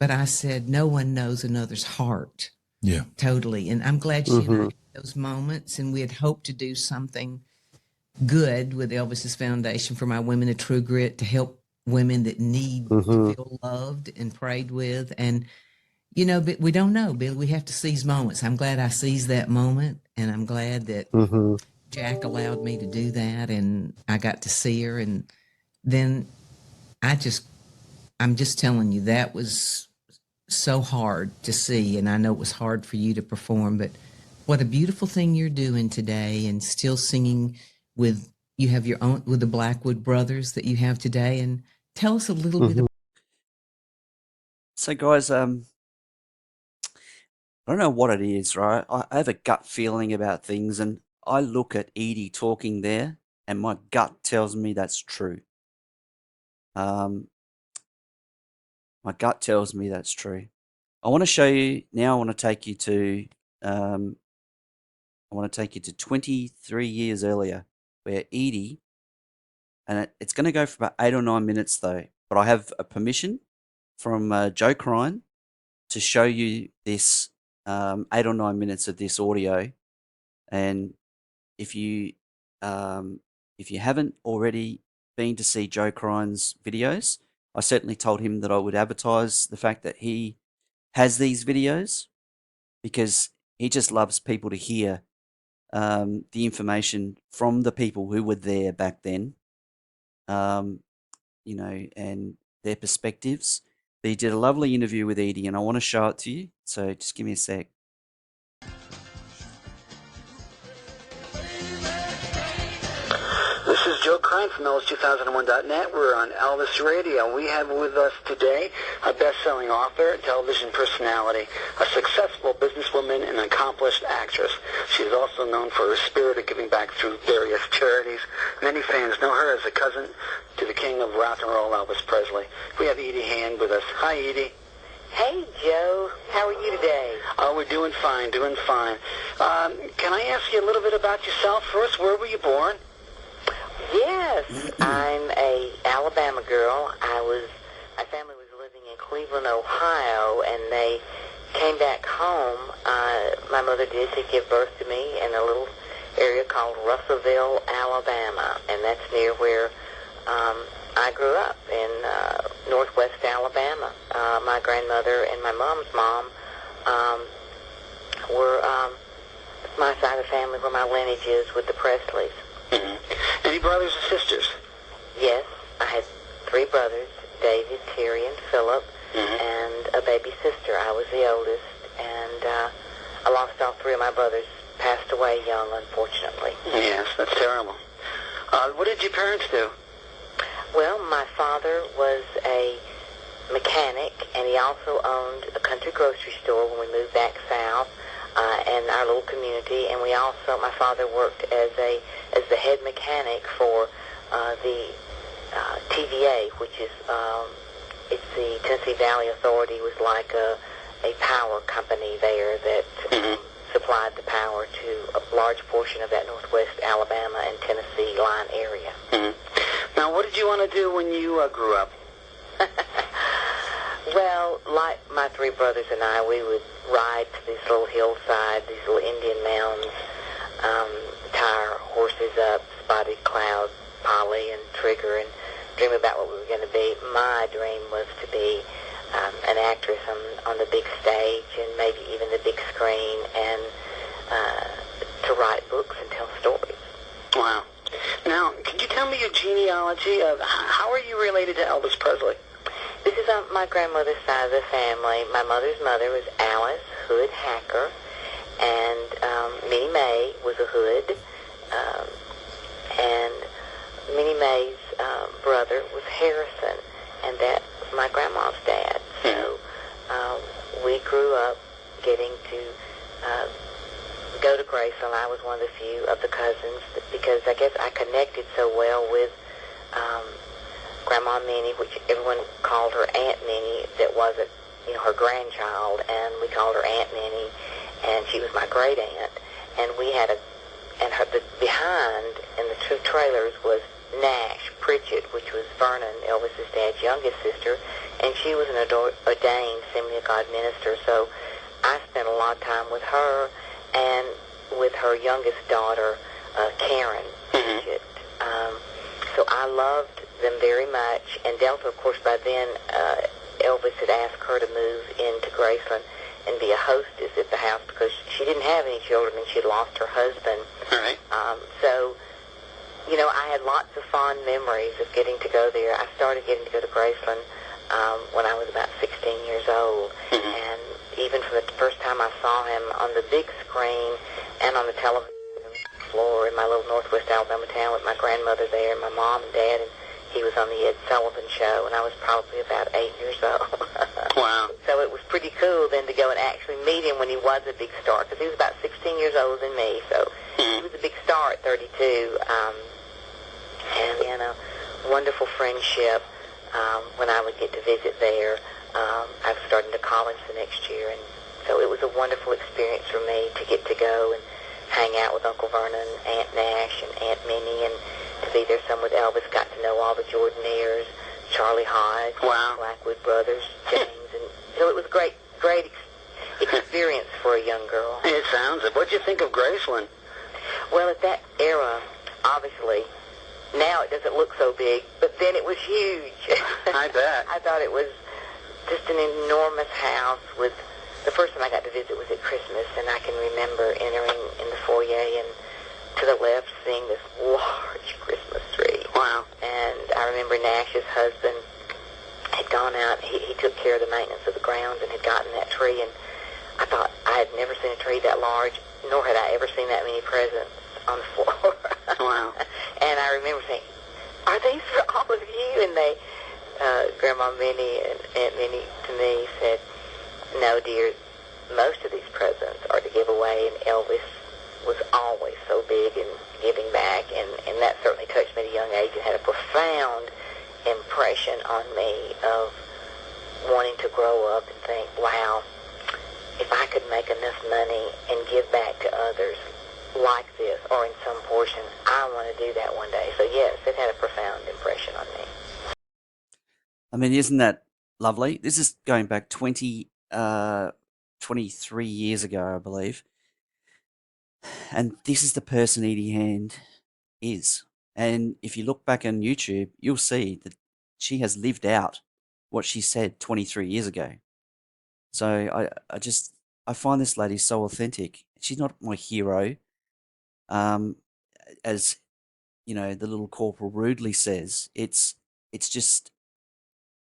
But I said, no one knows another's heart. Yeah. Totally. And I'm glad she and I had those moments, and we had hoped to do something good with Elvis's foundation for my Women of True Grit to help women that need to feel loved and prayed with. And you know, but we don't know, Bill. We have to seize moments. I'm glad I seized that moment, and I'm glad that Mm-hmm. Jack allowed me to do that, and I got to see her. And then I'm just telling you, that was so hard to see, and I know it was hard for you to perform, but what a beautiful thing you're doing today, and still singing with, you have your own, with the Blackwood Brothers that you have today. And tell us a little bit Mm-hmm. So, guys, I don't know what it is, right? I have a gut feeling about things, and I look at Edie talking there, and my gut tells me that's true. My gut tells me that's true. I want to show you now. I want to take you to 23 years earlier, where Edie, and it's going to go for about 8 or 9 minutes though. But I have a permission from Joe Crine to show you this 8 or 9 minutes of this audio. And if you haven't already been to see Joe Crine's videos, I certainly told him that I would advertise the fact that he has these videos, because he just loves people to hear the information from the people who were there back then, and their perspectives. But he did a lovely interview with Edie, and I want to show it to you. So just give me a sec. This is Joe Crine from Elvis2001.net. We're on Elvis Radio. We have with us today a best-selling author, television personality, a successful businesswoman, and an accomplished actress. She is also known for her spirit of giving back through various charities. Many fans know her as a cousin to the king of rock and roll, Elvis Presley. We have Edie Hand with us. Hi, Edie. Hey, Joe. How are you today? Oh, we're doing fine, doing fine. Can I ask you a little bit about yourself first? Where were you born? Yes, I'm a Alabama girl. My family was living in Cleveland, Ohio, and they came back home. My mother did to give birth to me in a little area called Russellville, Alabama, and that's near where I grew up in northwest Alabama. My grandmother and my mom's mom were my side of the family, where my lineage is with the Presleys. Mm-hmm. Any brothers or sisters? Yes, I had 3 brothers, David, Terry, and Philip, and a baby sister. I was the oldest, and I lost all 3 of my brothers, passed away young, unfortunately. Yes, that's terrible. What did your parents do? Well, my father was a mechanic, and he also owned a country grocery store when we moved back south in our little community. And my father worked as the head mechanic for the TVA, which is it's the Tennessee Valley Authority. It was like a power company there that supplied the power to a large portion of that northwest Alabama and Tennessee line area. Now, what did you want to do when you grew up? Well, like my 3 brothers and I, we would ride to these little hillsides, these little Indian mountains, tie our horses up, Spotted Cloud, Polly, and Trigger, and dream about what we were going to be. My dream was to be an actress on the big stage, and maybe even the big screen, and to write books and tell stories. Wow. Now, could you tell me your genealogy of how are you related to Elvis Presley? This is on my grandmother's side of the family. My mother's mother was Alice Hood Hacker, and Minnie Mae was a Hood, and Minnie Mae's brother was Harrison, and that was my grandma's dad. So we grew up getting to go to Graceland. I was one of the few of the cousins, because I guess I connected so well with Grandma Minnie, which everyone called her Aunt Minnie, that wasn't, her grandchild, and we called her Aunt Minnie, and she was my great aunt. And we had behind in the 2 trailers was Nash Pritchett, which was Vernon, Elvis's dad's youngest sister, and she was an ordained Assembly of God minister. So I spent a lot of time with her and with her youngest daughter, Karen Pritchett. So I loved them very much. And Delta, of course, by then Elvis had asked her to move into Graceland and be a hostess at the house because she didn't have any children and she had lost her husband. All right. So, you know, I had lots of fond memories of getting to go there. I started getting to go to Graceland when I was about 16 years old. And even from the first time I saw him on the big screen and on the television floor in my little northwest Alabama town with my grandmother there and my mom and dad, and he was on the Ed Sullivan Show, and I was probably about 8 years old. Wow. So it was pretty cool then to go and actually meet him when he was a big star, because he was about 16 years older than me, so he was a big star at 32. And, you know, wonderful friendship when I would get to visit there. I was starting to college the next year, and so it was a wonderful experience for me to get to go and hang out with Uncle Vernon, Aunt Nash, and Aunt Minnie, and to be there some with Elvis, got to know all the Jordanaires, Charlie Hodge, Wow. Blackwood Brothers, James, and so it was a great experience for a young girl. It sounds it. What'd you think of Graceland? Well, at that era, obviously, now it doesn't look so big, but then it was huge. I bet. I thought it was just an enormous house with, the first time I got to visit was at Christmas, and I can remember entering in the foyer and to the left seeing this large Christmas tree. Wow. And I remember Nash's husband had gone out, he took care of the maintenance of the grounds and had gotten that tree, and I thought I had never seen a tree that large, nor had I ever seen that many presents on the floor. Wow. And I remember saying, "Are these for all of you?" And they, Grandma Minnie and Aunt Minnie to me said, "No, dear, most of these presents are to give away," and Elvis was always so big in giving back, and that certainly touched me at a young age and had a profound impression on me of wanting to grow up and think, wow, if I could make enough money and give back to others like this or in some portion, I want to do that one day. So yes, it had a profound impression on me. I mean, isn't that lovely? This is going back 23 years ago, I believe. And this is the person Edie Hand is. And if you look back on YouTube, you'll see that she has lived out what she said 23 years ago. So I find this lady so authentic. She's not my hero, as you know, the little corporal rudely says. It's just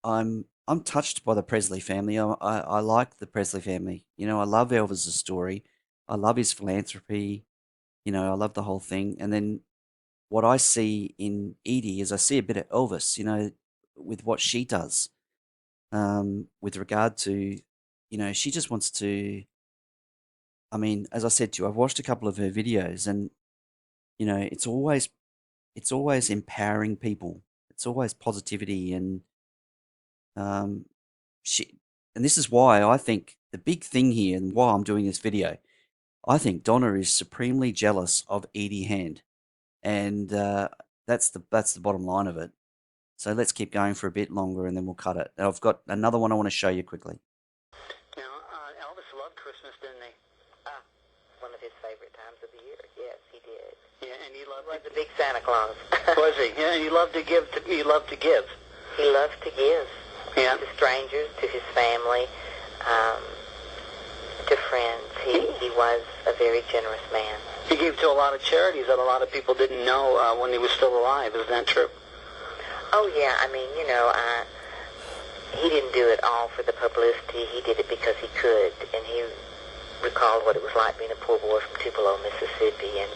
I'm touched by the Presley family. I like the Presley family. You know, I love Elvis's story. I love his philanthropy. You know, I love the whole thing. And then what I see in Edie is I see a bit of Elvis, you know, with what she does, with regard to, you know, she just wants to, I mean, as I said to you, I've watched a couple of her videos and, you know, it's always empowering people. It's always positivity and, and this is why I think the big thing here and why I'm doing this video, I think Donna is supremely jealous of Edie Hand, and that's the bottom line of it. So let's keep going for a bit longer, and then we'll cut it. And I've got another one I want to show you quickly. Now, Elvis loved Christmas, didn't he? One of his favorite times of the year. Yes, he did. Yeah, and he He was a big Santa Claus. was he? Yeah, and he loved to give. He loved to give. He loved to give. Yeah. To strangers, to his family, to friends. He was a very generous man. He gave to a lot of charities that a lot of people didn't know when he was still alive. Is that true? Oh, yeah. I mean, you know, he didn't do it all for the publicity. He did it because he could, and he recalled what it was like being a poor boy from Tupelo, Mississippi. And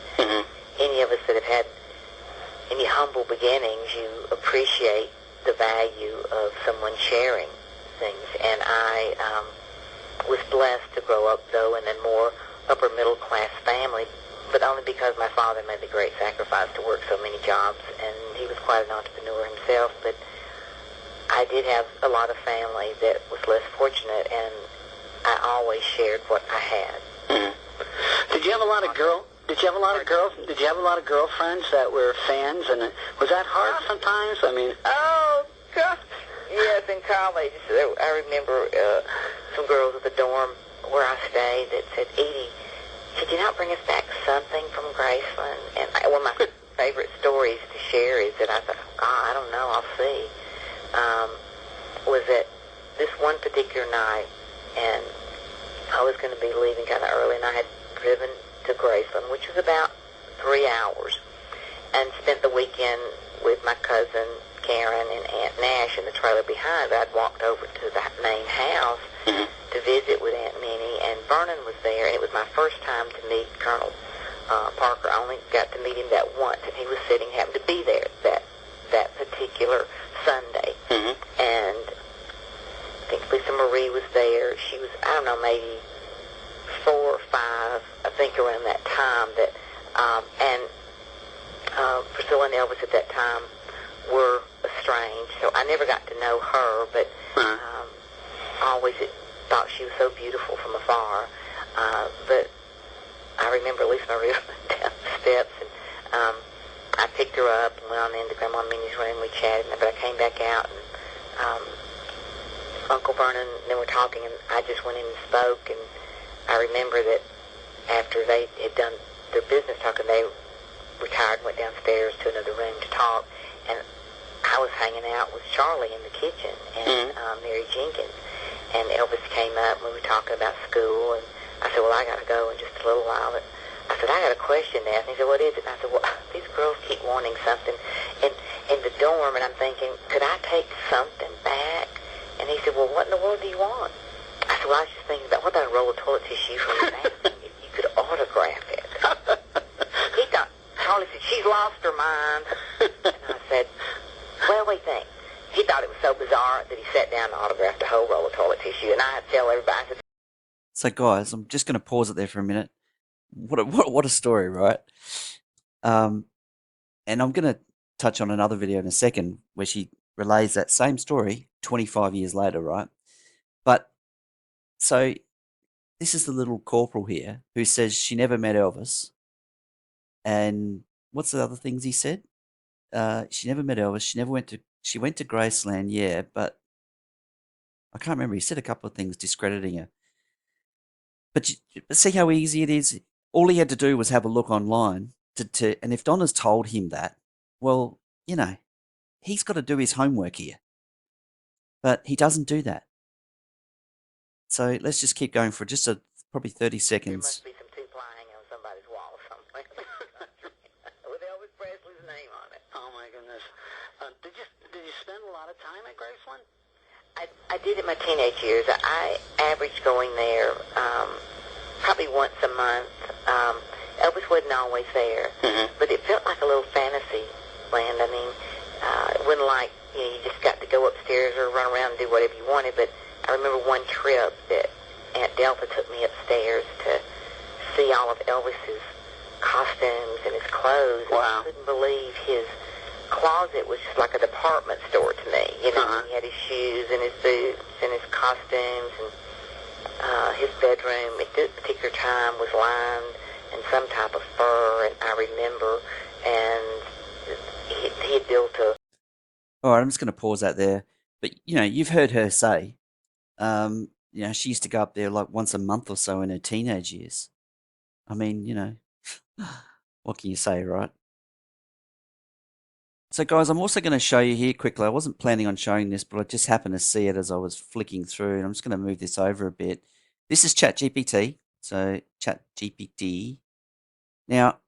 any of us that have had any humble beginnings, you appreciate the value of someone sharing things. And I was blessed to grow up, though, in a more upper middle class family, but only because my father made the great sacrifice to work so many jobs, and he was quite an entrepreneur himself. But I did have a lot of family that was less fortunate, and I always shared what I had. Did you have a lot of girls? Did you have a lot of girls? Did you have a lot of girlfriends that were fans? And was that hard sometimes? I mean, oh God, yes, in college, I remember some girls at the dorm where I stayed that said, "Edie, could you not bring us back something from Graceland?" And one of my favorite stories to share is that I thought, I don't know, I'll see. Was that this particular night, and I was going to be leaving kind of early, and I had driven to Graceland, which was about 3 hours, and spent the weekend with my cousin Karen and Aunt Nash in the trailer behind. I'd walked over to the main house to visit with Aunt Minnie, and Vernon was there, and it was my first time to meet Colonel Parker. I only got to meet him that once, and he was sitting, happened to be there that particular Sunday. And I think Lisa Marie was there. She was, I don't know, maybe 4 or 5, I think around that time. That and Priscilla and Elvis at that time were estranged, so I never got to know her, but I always thought she was so beautiful from afar. But I remember Lisa Marie went down the steps, and I picked her up and went on into Grandma Minnie's room. We chatted, but I came back out, and Uncle Vernon and they were talking, and I just went in and spoke. And I remember that after they had done their business talking, they retired and went downstairs to another room to talk, and I was hanging out with Charlie in the kitchen and Mary Jenkins, and Elvis came up and we were talking about school, and I said, well, I got to go in just a little while, but I said, I got a question to ask. And he said, what is it? And I said, well, these girls keep wanting something in the dorm, and I'm thinking, could I take something back? And he said, well, what in the world do you want? I said, well, I was just thinking about, what about a roll of toilet tissue from the bathroom? If you could autograph it. He thought, Charlie said, she's lost her mind. And I said, well, what do you think? He thought it was so bizarre that he sat down and autographed a whole roll of toilet tissue. And I had to tell everybody, I said, So, guys, I'm just going to pause it there for a minute. What a story, right? And I'm going to touch on another video in a second where she relays that same story 25 years later, right? But so this is the little corporal here who says she never met Elvis. And what's the other things he said? She never met Elvis. She went to Graceland, yeah, but I can't remember. He said a couple of things discrediting her. But see how easy it is? All he had to do was have a look online and if Donna's told him that, well, you know, he's got to do his homework here. But he doesn't do that. So let's just keep going for just probably 30 there seconds. must be some two-ply hanging on somebody's wall somewhere with Elvis Presley's name on it. Oh my goodness. Did you spend a lot of time at Graceland? I did in my teenage years. I averaged going there probably once a month. Elvis wasn't always there, but it felt like a little fantasy land. I mean, it wasn't like you just got to go upstairs or run around and do whatever you wanted. But I remember one trip that Aunt Delta took me upstairs to see all of Elvis's costumes and his clothes. Wow. I couldn't believe his closet was just like a department store to me. You know, he had his shoes and his boots and his costumes, and his bedroom at this particular time was lined in some type of fur, and I remember, and he had built a... All right, I'm just going to pause that there. But, you know, you've heard her say, you know, she used to go up there like once a month or so in her teenage years. I mean, you know, what can you say, right? So, guys, I'm also going to show you here quickly. I wasn't planning on showing this, but I just happened to see it as I was flicking through, and I'm just going to move this over a bit. This is ChatGPT. So, ChatGPT. Now,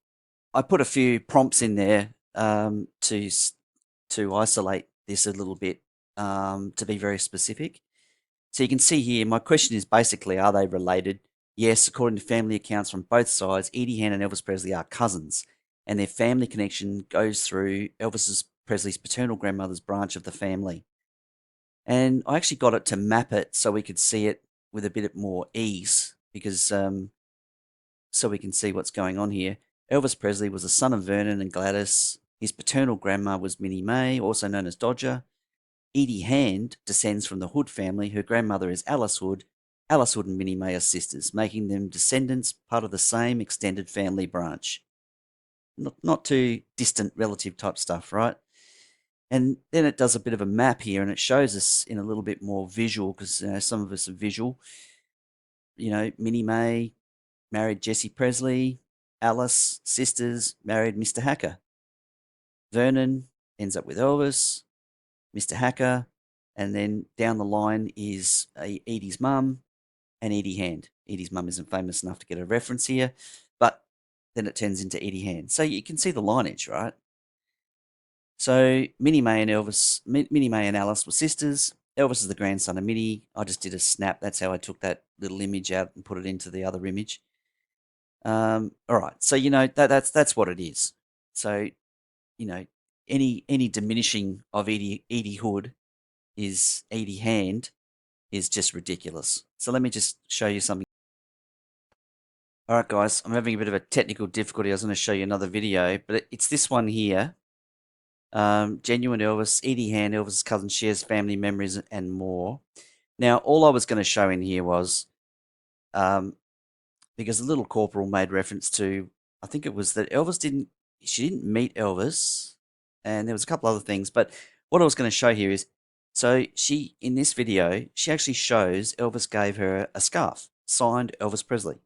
I put a few prompts in there to isolate this a little bit, to be very specific. So you can see here, my question is basically, are they related? Yes, according to family accounts from both sides, Edie Hand and Elvis Presley are cousins, and their family connection goes through Elvis Presley's paternal grandmother's branch of the family. And I actually got it to map it so we could see it with a bit more ease, because so we can see what's going on here. Elvis Presley was the son of Vernon and Gladys. His paternal grandma was Minnie Mae, also known as Dodger. Edie Hand descends from the Hood family. Her grandmother is Alice Hood. Alice Hood and Minnie Mae are sisters, making them descendants, part of the same extended family branch. Not too distant relative type stuff, right? And then it does a bit of a map here, and it shows us in a little bit more visual, because some of us are visual. You know, Minnie Mae married Jesse Presley. Alice, sisters, married Mr. Hacker. Vernon ends up with Elvis. Mr. Hacker And then down the line is Edie's mum and Edie Hand. Edie's mum isn't famous enough to get a reference here, but then it turns into Edie Hand. So you can see the lineage, right? So Minnie May and Alice were sisters. Elvis is the grandson of Minnie. I just did a snap. That's how I took that little image out and put it into the other image. All right. So that's what it is. So any diminishing of Edie Hood is Edie Hand is just ridiculous. So let me just show you something. All right, guys. I'm having a bit of a technical difficulty. I was going to show you another video, but it's this one here. Genuine Elvis, Edie Hand, Elvis' cousin, shares family memories and more. Now, all I was going to show in here was, because the little corporal made reference to, I think it was that she didn't meet Elvis, and there was a couple other things, but what I was going to show here is, so in this video, she actually shows Elvis gave her a scarf, signed Elvis Presley.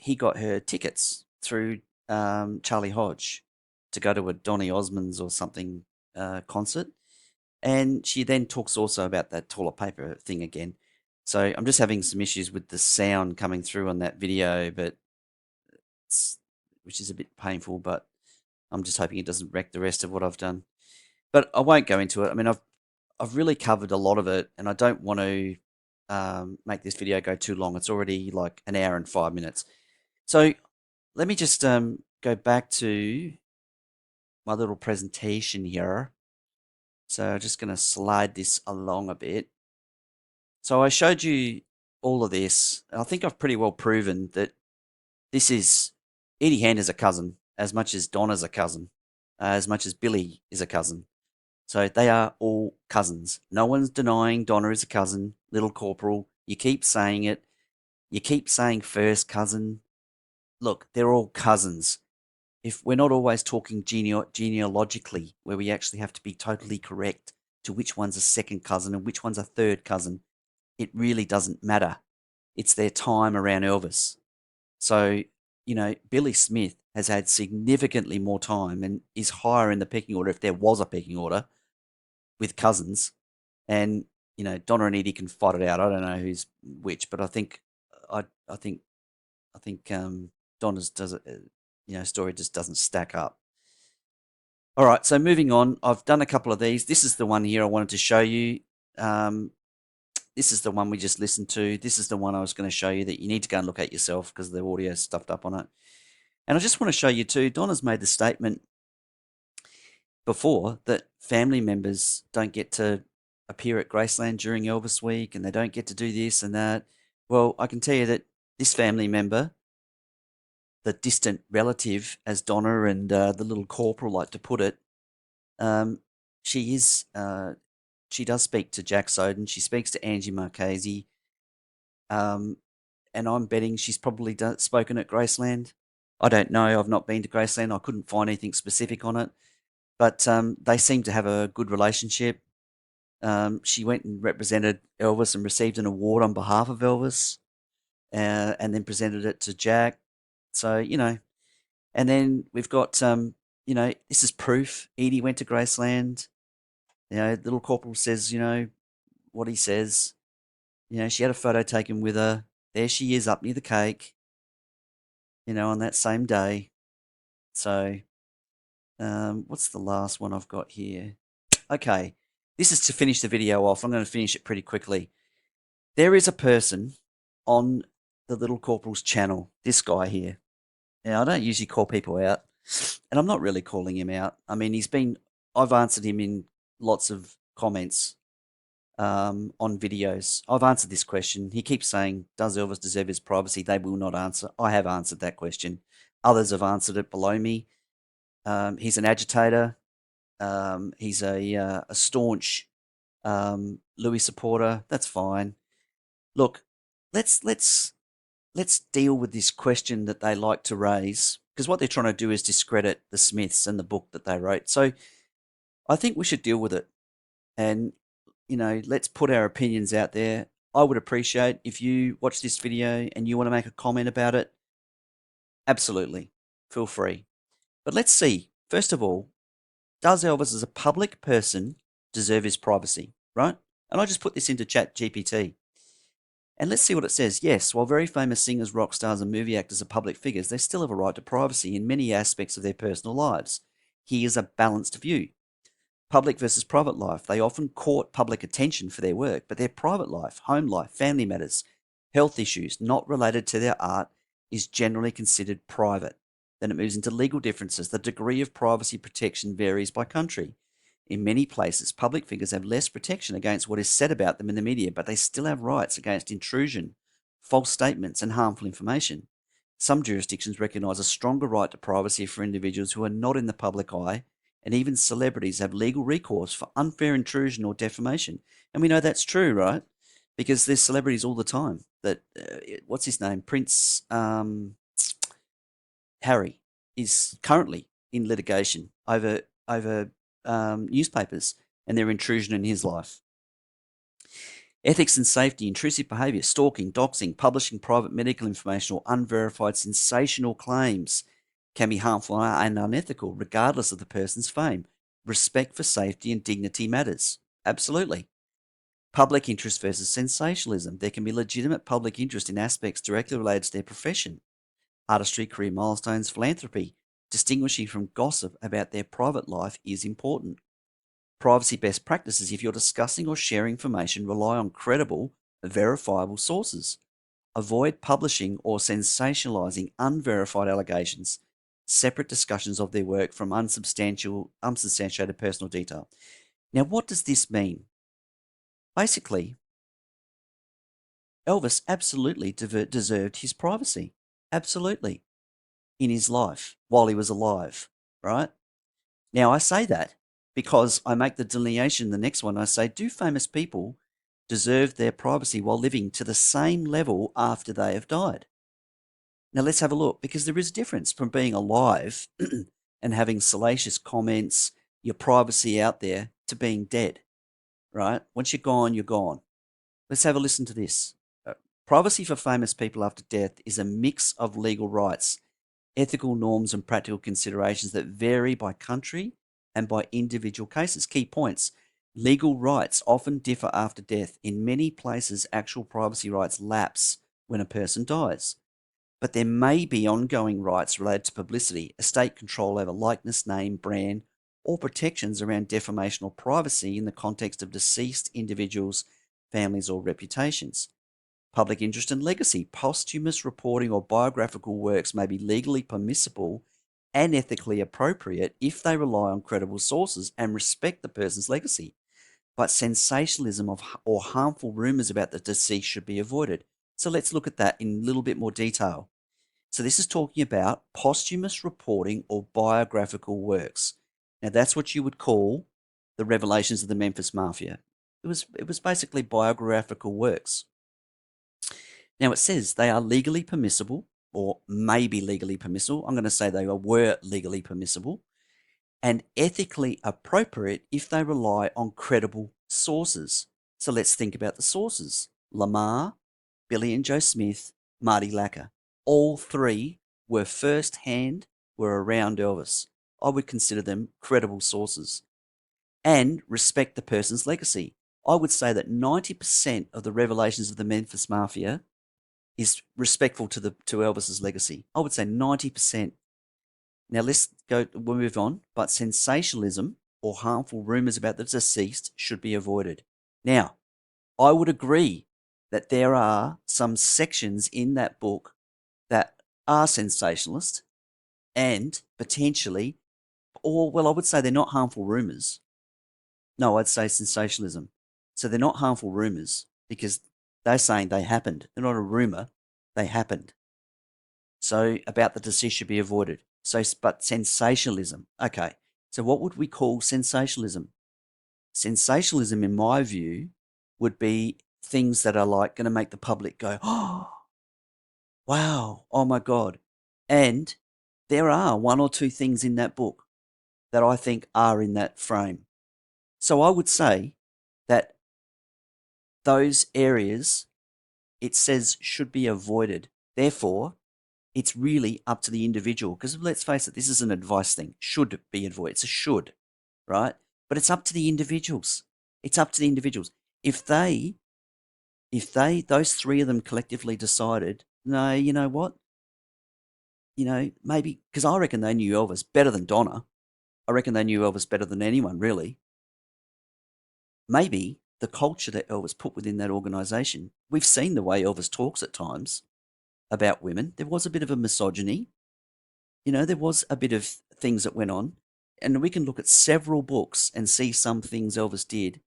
He got her tickets through Charlie Hodge to go to a Donny Osmond's or something concert. And she then talks also about that toilet paper thing again. So I'm just having some issues with the sound coming through on that video, which is a bit painful, but I'm just hoping it doesn't wreck the rest of what I've done. But I won't go into it. I mean, I've really covered a lot of it, and I don't want to make this video go too long. It's already like an hour and 5 minutes. So let me just go back to my little presentation here. So I'm just going to slide this along a bit. So I showed you all of this. I think I've pretty well proven that this is Edie Hand is a cousin, as much as Donna's a cousin, as much as Billy is a cousin. So they are all cousins. No one's denying Donna is a cousin, little corporal. You keep saying it. You keep saying first cousin. Look, they're all cousins. If we're not always talking genealogically, where we actually have to be totally correct to which one's a second cousin and which one's a third cousin, it really doesn't matter. It's their time around Elvis. So, Billy Smith has had significantly more time and is higher in the pecking order, if there was a pecking order, with cousins. And, Donna and Edie can fight it out. I don't know who's which, but I think Donna's story just doesn't stack up. All right, so moving on, I've done a couple of these. This is the one here I wanted to show you. This is the one we just listened to. This is the one I was going to show you that you need to go and look at yourself because the audio is stuffed up on it. And I just want to show you too, Donna's made the statement before that family members don't get to appear at Graceland during Elvis Week and they don't get to do this and that. Well, I can tell you that this family member, the distant relative, as Donna and the little corporal like to put it, she does speak to Jack Soden. She speaks to Angie Marchese. And I'm betting she's probably spoken at Graceland. I don't know. I've not been to Graceland. I couldn't find anything specific on it. But they seem to have a good relationship. She went and represented Elvis and received an award on behalf of Elvis and then presented it to Jack. So, and then we've got, this is proof. Edie went to Graceland. Little corporal says, what he says. She had a photo taken with her. There she is up near the cake, on that same day. So, what's the last one I've got here? Okay, this is to finish the video off. I'm going to finish it pretty quickly. There is a person on the little corporal's channel, this guy here. Now, I don't usually call people out, and I'm not really calling him out. I mean, I've answered him in lots of comments on videos. I've answered this question. He keeps saying, does Elvis deserve his privacy? They will not answer. I have answered that question. Others have answered it below me. He's an agitator. He's a staunch Louis supporter. That's fine. Look, let's deal with this question that they like to raise, because what they're trying to do is discredit the Smiths and the book that they wrote. So I think we should deal with it. And, let's put our opinions out there. I would appreciate if you watch this video and you want to make a comment about it. Absolutely. Feel free. But let's see. First of all, does Elvis as a public person deserve his privacy, right? And I just put this into Chat GPT. And let's see what it says. Yes, while very famous singers, rock stars, and movie actors are public figures, they still have a right to privacy in many aspects of their personal lives. Here's a balanced view. Public versus private life. They often court public attention for their work, but their private life, home life, family matters, health issues not related to their art is generally considered private. Then it moves into legal differences. The degree of privacy protection varies by country. In many places, public figures have less protection against what is said about them in the media, but they still have rights against intrusion, false statements, and harmful information. Some jurisdictions recognise a stronger right to privacy for individuals who are not in the public eye, and even celebrities have legal recourse for unfair intrusion or defamation. And we know that's true, right? Because there's celebrities all the time that, what's his name? Prince Harry is currently in litigation over newspapers and their intrusion in his life. Ethics and safety, intrusive behaviour, stalking, doxing, publishing private medical information or unverified sensational claims can be harmful and unethical regardless of the person's fame. Respect for safety and dignity matters. Absolutely. Public interest versus sensationalism. There can be legitimate public interest in aspects directly related to their profession. Artistry, career milestones, philanthropy. Distinguishing from gossip about their private life is important. Privacy best practices. If you're discussing or sharing information, rely on credible, verifiable sources. Avoid publishing or sensationalizing unverified allegations. Separate discussions of their work from unsubstantiated personal detail. Now, what does this mean? Basically, Elvis absolutely deserved his privacy. Absolutely. In his life, while he was alive, right? Now, I say that because I make the delineation, the next one, I say, do famous people deserve their privacy while living to the same level after they have died? Now, let's have a look, because there is a difference from being alive and having salacious comments, your privacy out there, to being dead, right? Once you're gone, you're gone. Let's have a listen to this. Privacy for famous people after death is a mix of legal rights, ethical norms, and practical considerations that vary by country and by individual cases. Key points. Legal rights often differ after death. In many places, actual privacy rights lapse when a person dies. But there may be ongoing rights related to publicity, estate control over likeness, name, brand, or protections around defamation or privacy in the context of deceased individuals, families, or reputations. Public interest and legacy. Posthumous reporting or biographical works may be legally permissible and ethically appropriate if they rely on credible sources and respect the person's legacy. But sensationalism or harmful rumours about the deceased should be avoided. So let's look at that in a little bit more detail. So this is talking about posthumous reporting or biographical works. Now that's what you would call the revelations of the Memphis Mafia. It was basically biographical works. Now it says they are legally permissible or may be legally permissible. I'm going to say they were legally permissible and ethically appropriate if they rely on credible sources. So let's think about the sources. Lamar, Billy and Joe Smith, Marty Lacker. All three were around Elvis. I would consider them credible sources. And respect the person's legacy. I would say that 90% of the revelations of the Memphis Mafia is respectful to Elvis's legacy. I would say 90%. Now we'll move on. But sensationalism or harmful rumors about the deceased should be avoided. Now, I would agree that there are some sections in that book that are sensationalist and potentially, I would say they're not harmful rumors. No, I'd say sensationalism. So they're not harmful rumors because they're saying they happened. They're not a rumor. They happened. So about the deceased should be avoided. But sensationalism. Okay. So what would we call sensationalism? Sensationalism, in my view, would be things that are like going to make the public go, oh, wow, oh my God. And there are one or two things in that book that I think are in that frame. So I would say that those areas, it says, should be avoided. Therefore, it's really up to the individual. Because let's face it, this is an advice thing. Should be avoided. It's a should. right? But it's up to the individuals. It's up to the individuals. If those three of them collectively decided, no, you know what? Maybe, because I reckon they knew Elvis better than Donna. I reckon they knew Elvis better than anyone, really. Maybe the culture that Elvis put within that organization, we've seen the way Elvis talks at times about women. There was a bit of a misogyny. There was a bit of things that went on. And we can look at several books and see some things Elvis did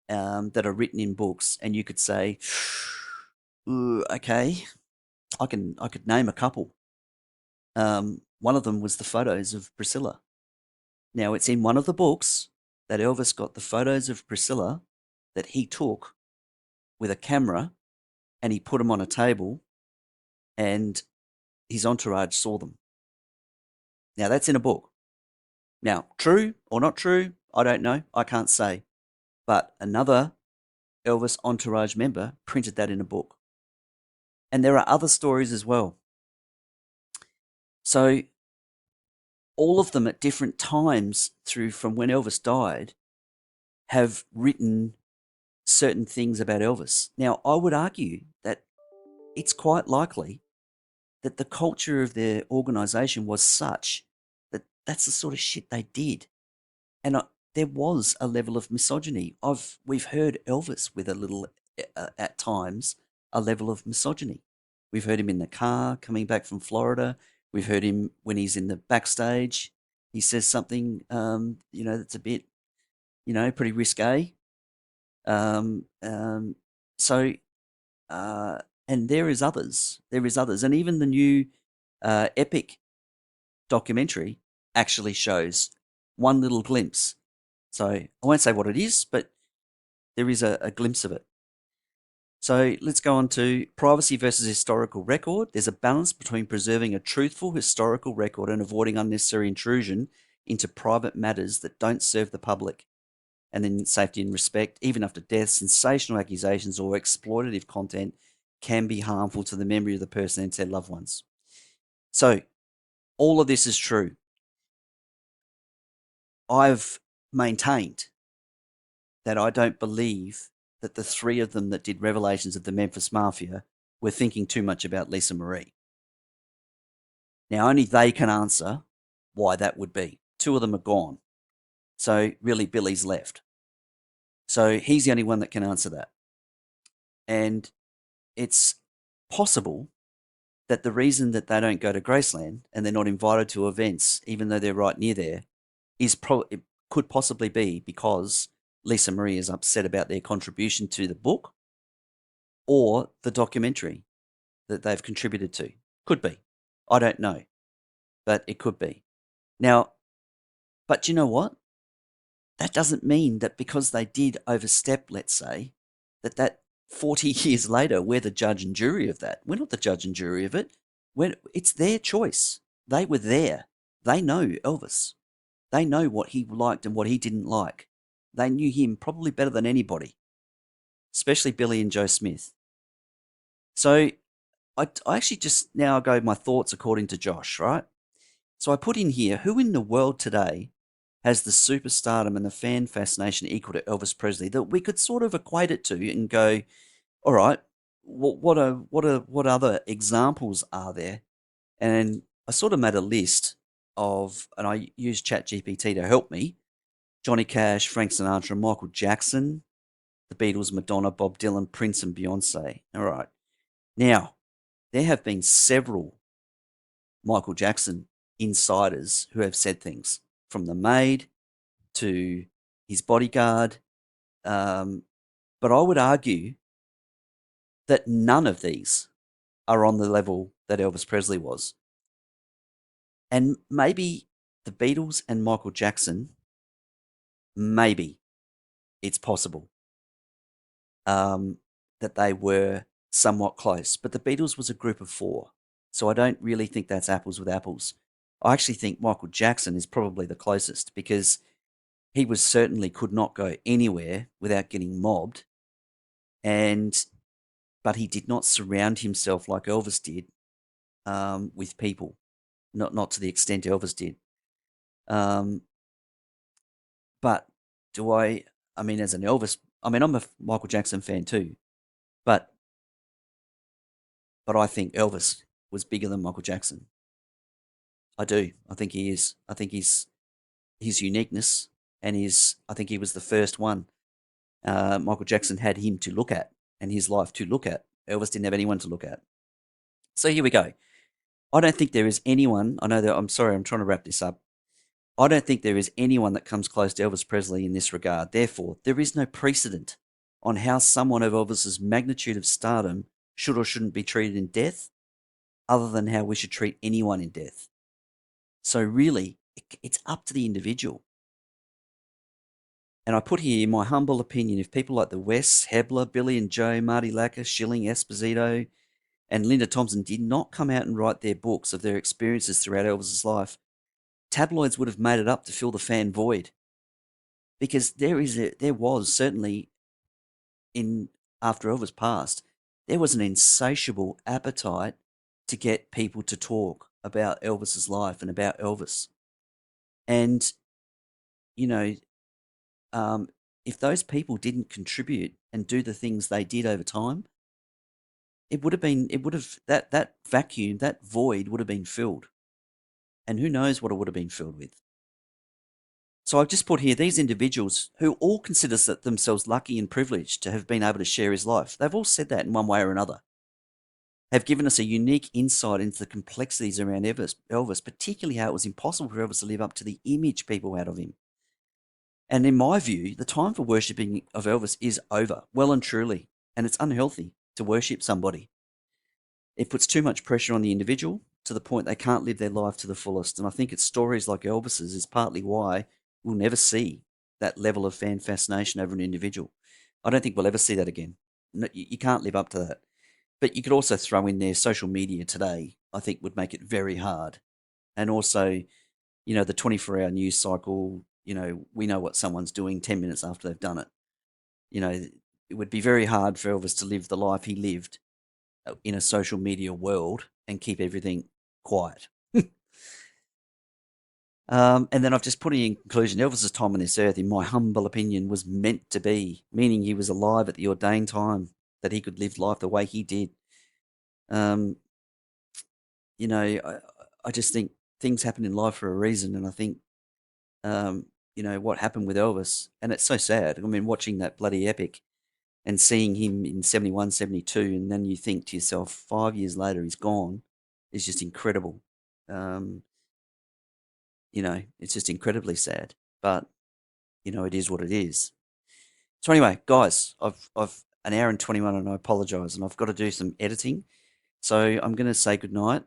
that are written in books, and you could say, "Ooh, okay, I could name a couple. One of them was the photos of Priscilla. Now, it's in one of the books that Elvis got the photos of Priscilla that he took with a camera, and he put them on a table, and his entourage saw them. Now, that's in a book. Now, true or not true, I don't know. I can't say. But another Elvis entourage member printed that in a book. And there are other stories as well. So all of them at different times from when Elvis died have written certain things about Elvis. Now, I would argue that it's quite likely that the culture of their organization was such that that's the sort of shit they did. And there was a level of misogyny. We've heard Elvis with a little, at times, a level of misogyny. We've heard him in the car coming back from Florida. We've heard him when he's in the backstage. He says something, that's a bit, pretty risque. And there is others. And even the new Epic documentary actually shows one little glimpse. So I won't say what it is, but there is a glimpse of it. So let's go on to privacy versus historical record. There's a balance between preserving a truthful historical record and avoiding unnecessary intrusion into private matters that don't serve the public. And then safety and respect. Even after death, sensational accusations or exploitative content can be harmful to the memory of the person and their loved ones. So all of this is true. I've maintained that I don't believe that the three of them that did Revelations of the Memphis Mafia were thinking too much about Lisa Marie. Now, only they can answer why that would be. Two of them are gone. So really, Billy's left. So he's the only one that can answer that. And it's possible that the reason that they don't go to Graceland and they're not invited to events, even though they're right near there, it could possibly be because Lisa Marie is upset about their contribution to the book or the documentary that they've contributed to. Could be. I don't know. But it could be. Now, but you know what? That doesn't mean that because they did overstep, let's say, that 40 years later, we're the judge and jury of that. We're not the judge and jury of it. It's their choice. They were there. They know Elvis. They know what he liked and what he didn't like. They knew him probably better than anybody, especially Billy and Joe Smith. So I actually just now go my thoughts according to Josh, right? So I put in here, who in the world today has the superstardom and the fan fascination equal to Elvis Presley that we could sort of equate it to and go, all right, what other examples are there? And I sort of made a list of, and I used ChatGPT to help me, Johnny Cash, Frank Sinatra, Michael Jackson, the Beatles, Madonna, Bob Dylan, Prince, and Beyonce. All right. Now, there have been several Michael Jackson insiders who have said things, from the maid to his bodyguard. But I would argue that none of these are on the level that Elvis Presley was. And maybe the Beatles and Michael Jackson, maybe it's possible that they were somewhat close. But the Beatles was a group of four. So I don't really think that's apples with apples. I actually think Michael Jackson is probably the closest because he certainly could not go anywhere without getting mobbed. But he did not surround himself like Elvis did with people, not to the extent Elvis did. But I mean, as an Elvis, I mean, I'm a Michael Jackson fan too, but I think Elvis was bigger than Michael Jackson. I do. I think he is. I think his uniqueness and I think he was the first one. Michael Jackson had him to look at and his life to look at. Elvis didn't have anyone to look at. So here we go. I don't think there is anyone, I know that, I'm sorry, I'm trying to wrap this up. I don't think there is anyone that comes close to Elvis Presley in this regard. Therefore, there is no precedent on how someone of Elvis's magnitude of stardom should or shouldn't be treated in death, other than how we should treat anyone in death. So really, it's up to the individual. And I put here, in my humble opinion, if people like the Wes, Hebler, Billy and Joe, Marty Lacker, Schilling, Esposito, and Linda Thompson did not come out and write their books of their experiences throughout Elvis's life, tabloids would have made it up to fill the fan void. Because there was certainly, after Elvis passed, there was an insatiable appetite to get people to talk about Elvis's life and about Elvis. And, you know, if those people didn't contribute and do the things they did over time, that vacuum, that void would have been filled. And who knows what it would have been filled with. So I've just put here, these individuals who all consider themselves lucky and privileged to have been able to share his life, they've all said that in one way or another, have given us a unique insight into the complexities around Elvis, particularly how it was impossible for Elvis to live up to the image people had of him. And in my view, the time for worshipping of Elvis is over, well and truly, and it's unhealthy to worship somebody. It puts too much pressure on the individual to the point they can't live their life to the fullest. And I think it's stories like Elvis's is partly why we'll never see that level of fan fascination over an individual. I don't think we'll ever see that again. No, you can't live up to that. But you could also throw in there social media today, I think would make it very hard. And also, you know, the 24-hour news cycle, you know, we know what someone's doing 10 minutes after they've done it. You know, it would be very hard for Elvis to live the life he lived in a social media world and keep everything quiet. And then I've just put in conclusion, Elvis's time on this earth, in my humble opinion, was meant to be, meaning he was alive at the ordained time that he could live life the way he did. You know, I just think things happen in life for a reason, and I think, you know, what happened with Elvis, and it's so sad. I mean, watching that bloody epic and seeing him in 71, 72, and then you think to yourself, 5 years later, he's gone, is just incredible. You know, it's just incredibly sad, but, you know, it is what it is. So anyway, guys, I've an hour and 21 and I apologize, and I've got to do some editing. So I'm going to say goodnight.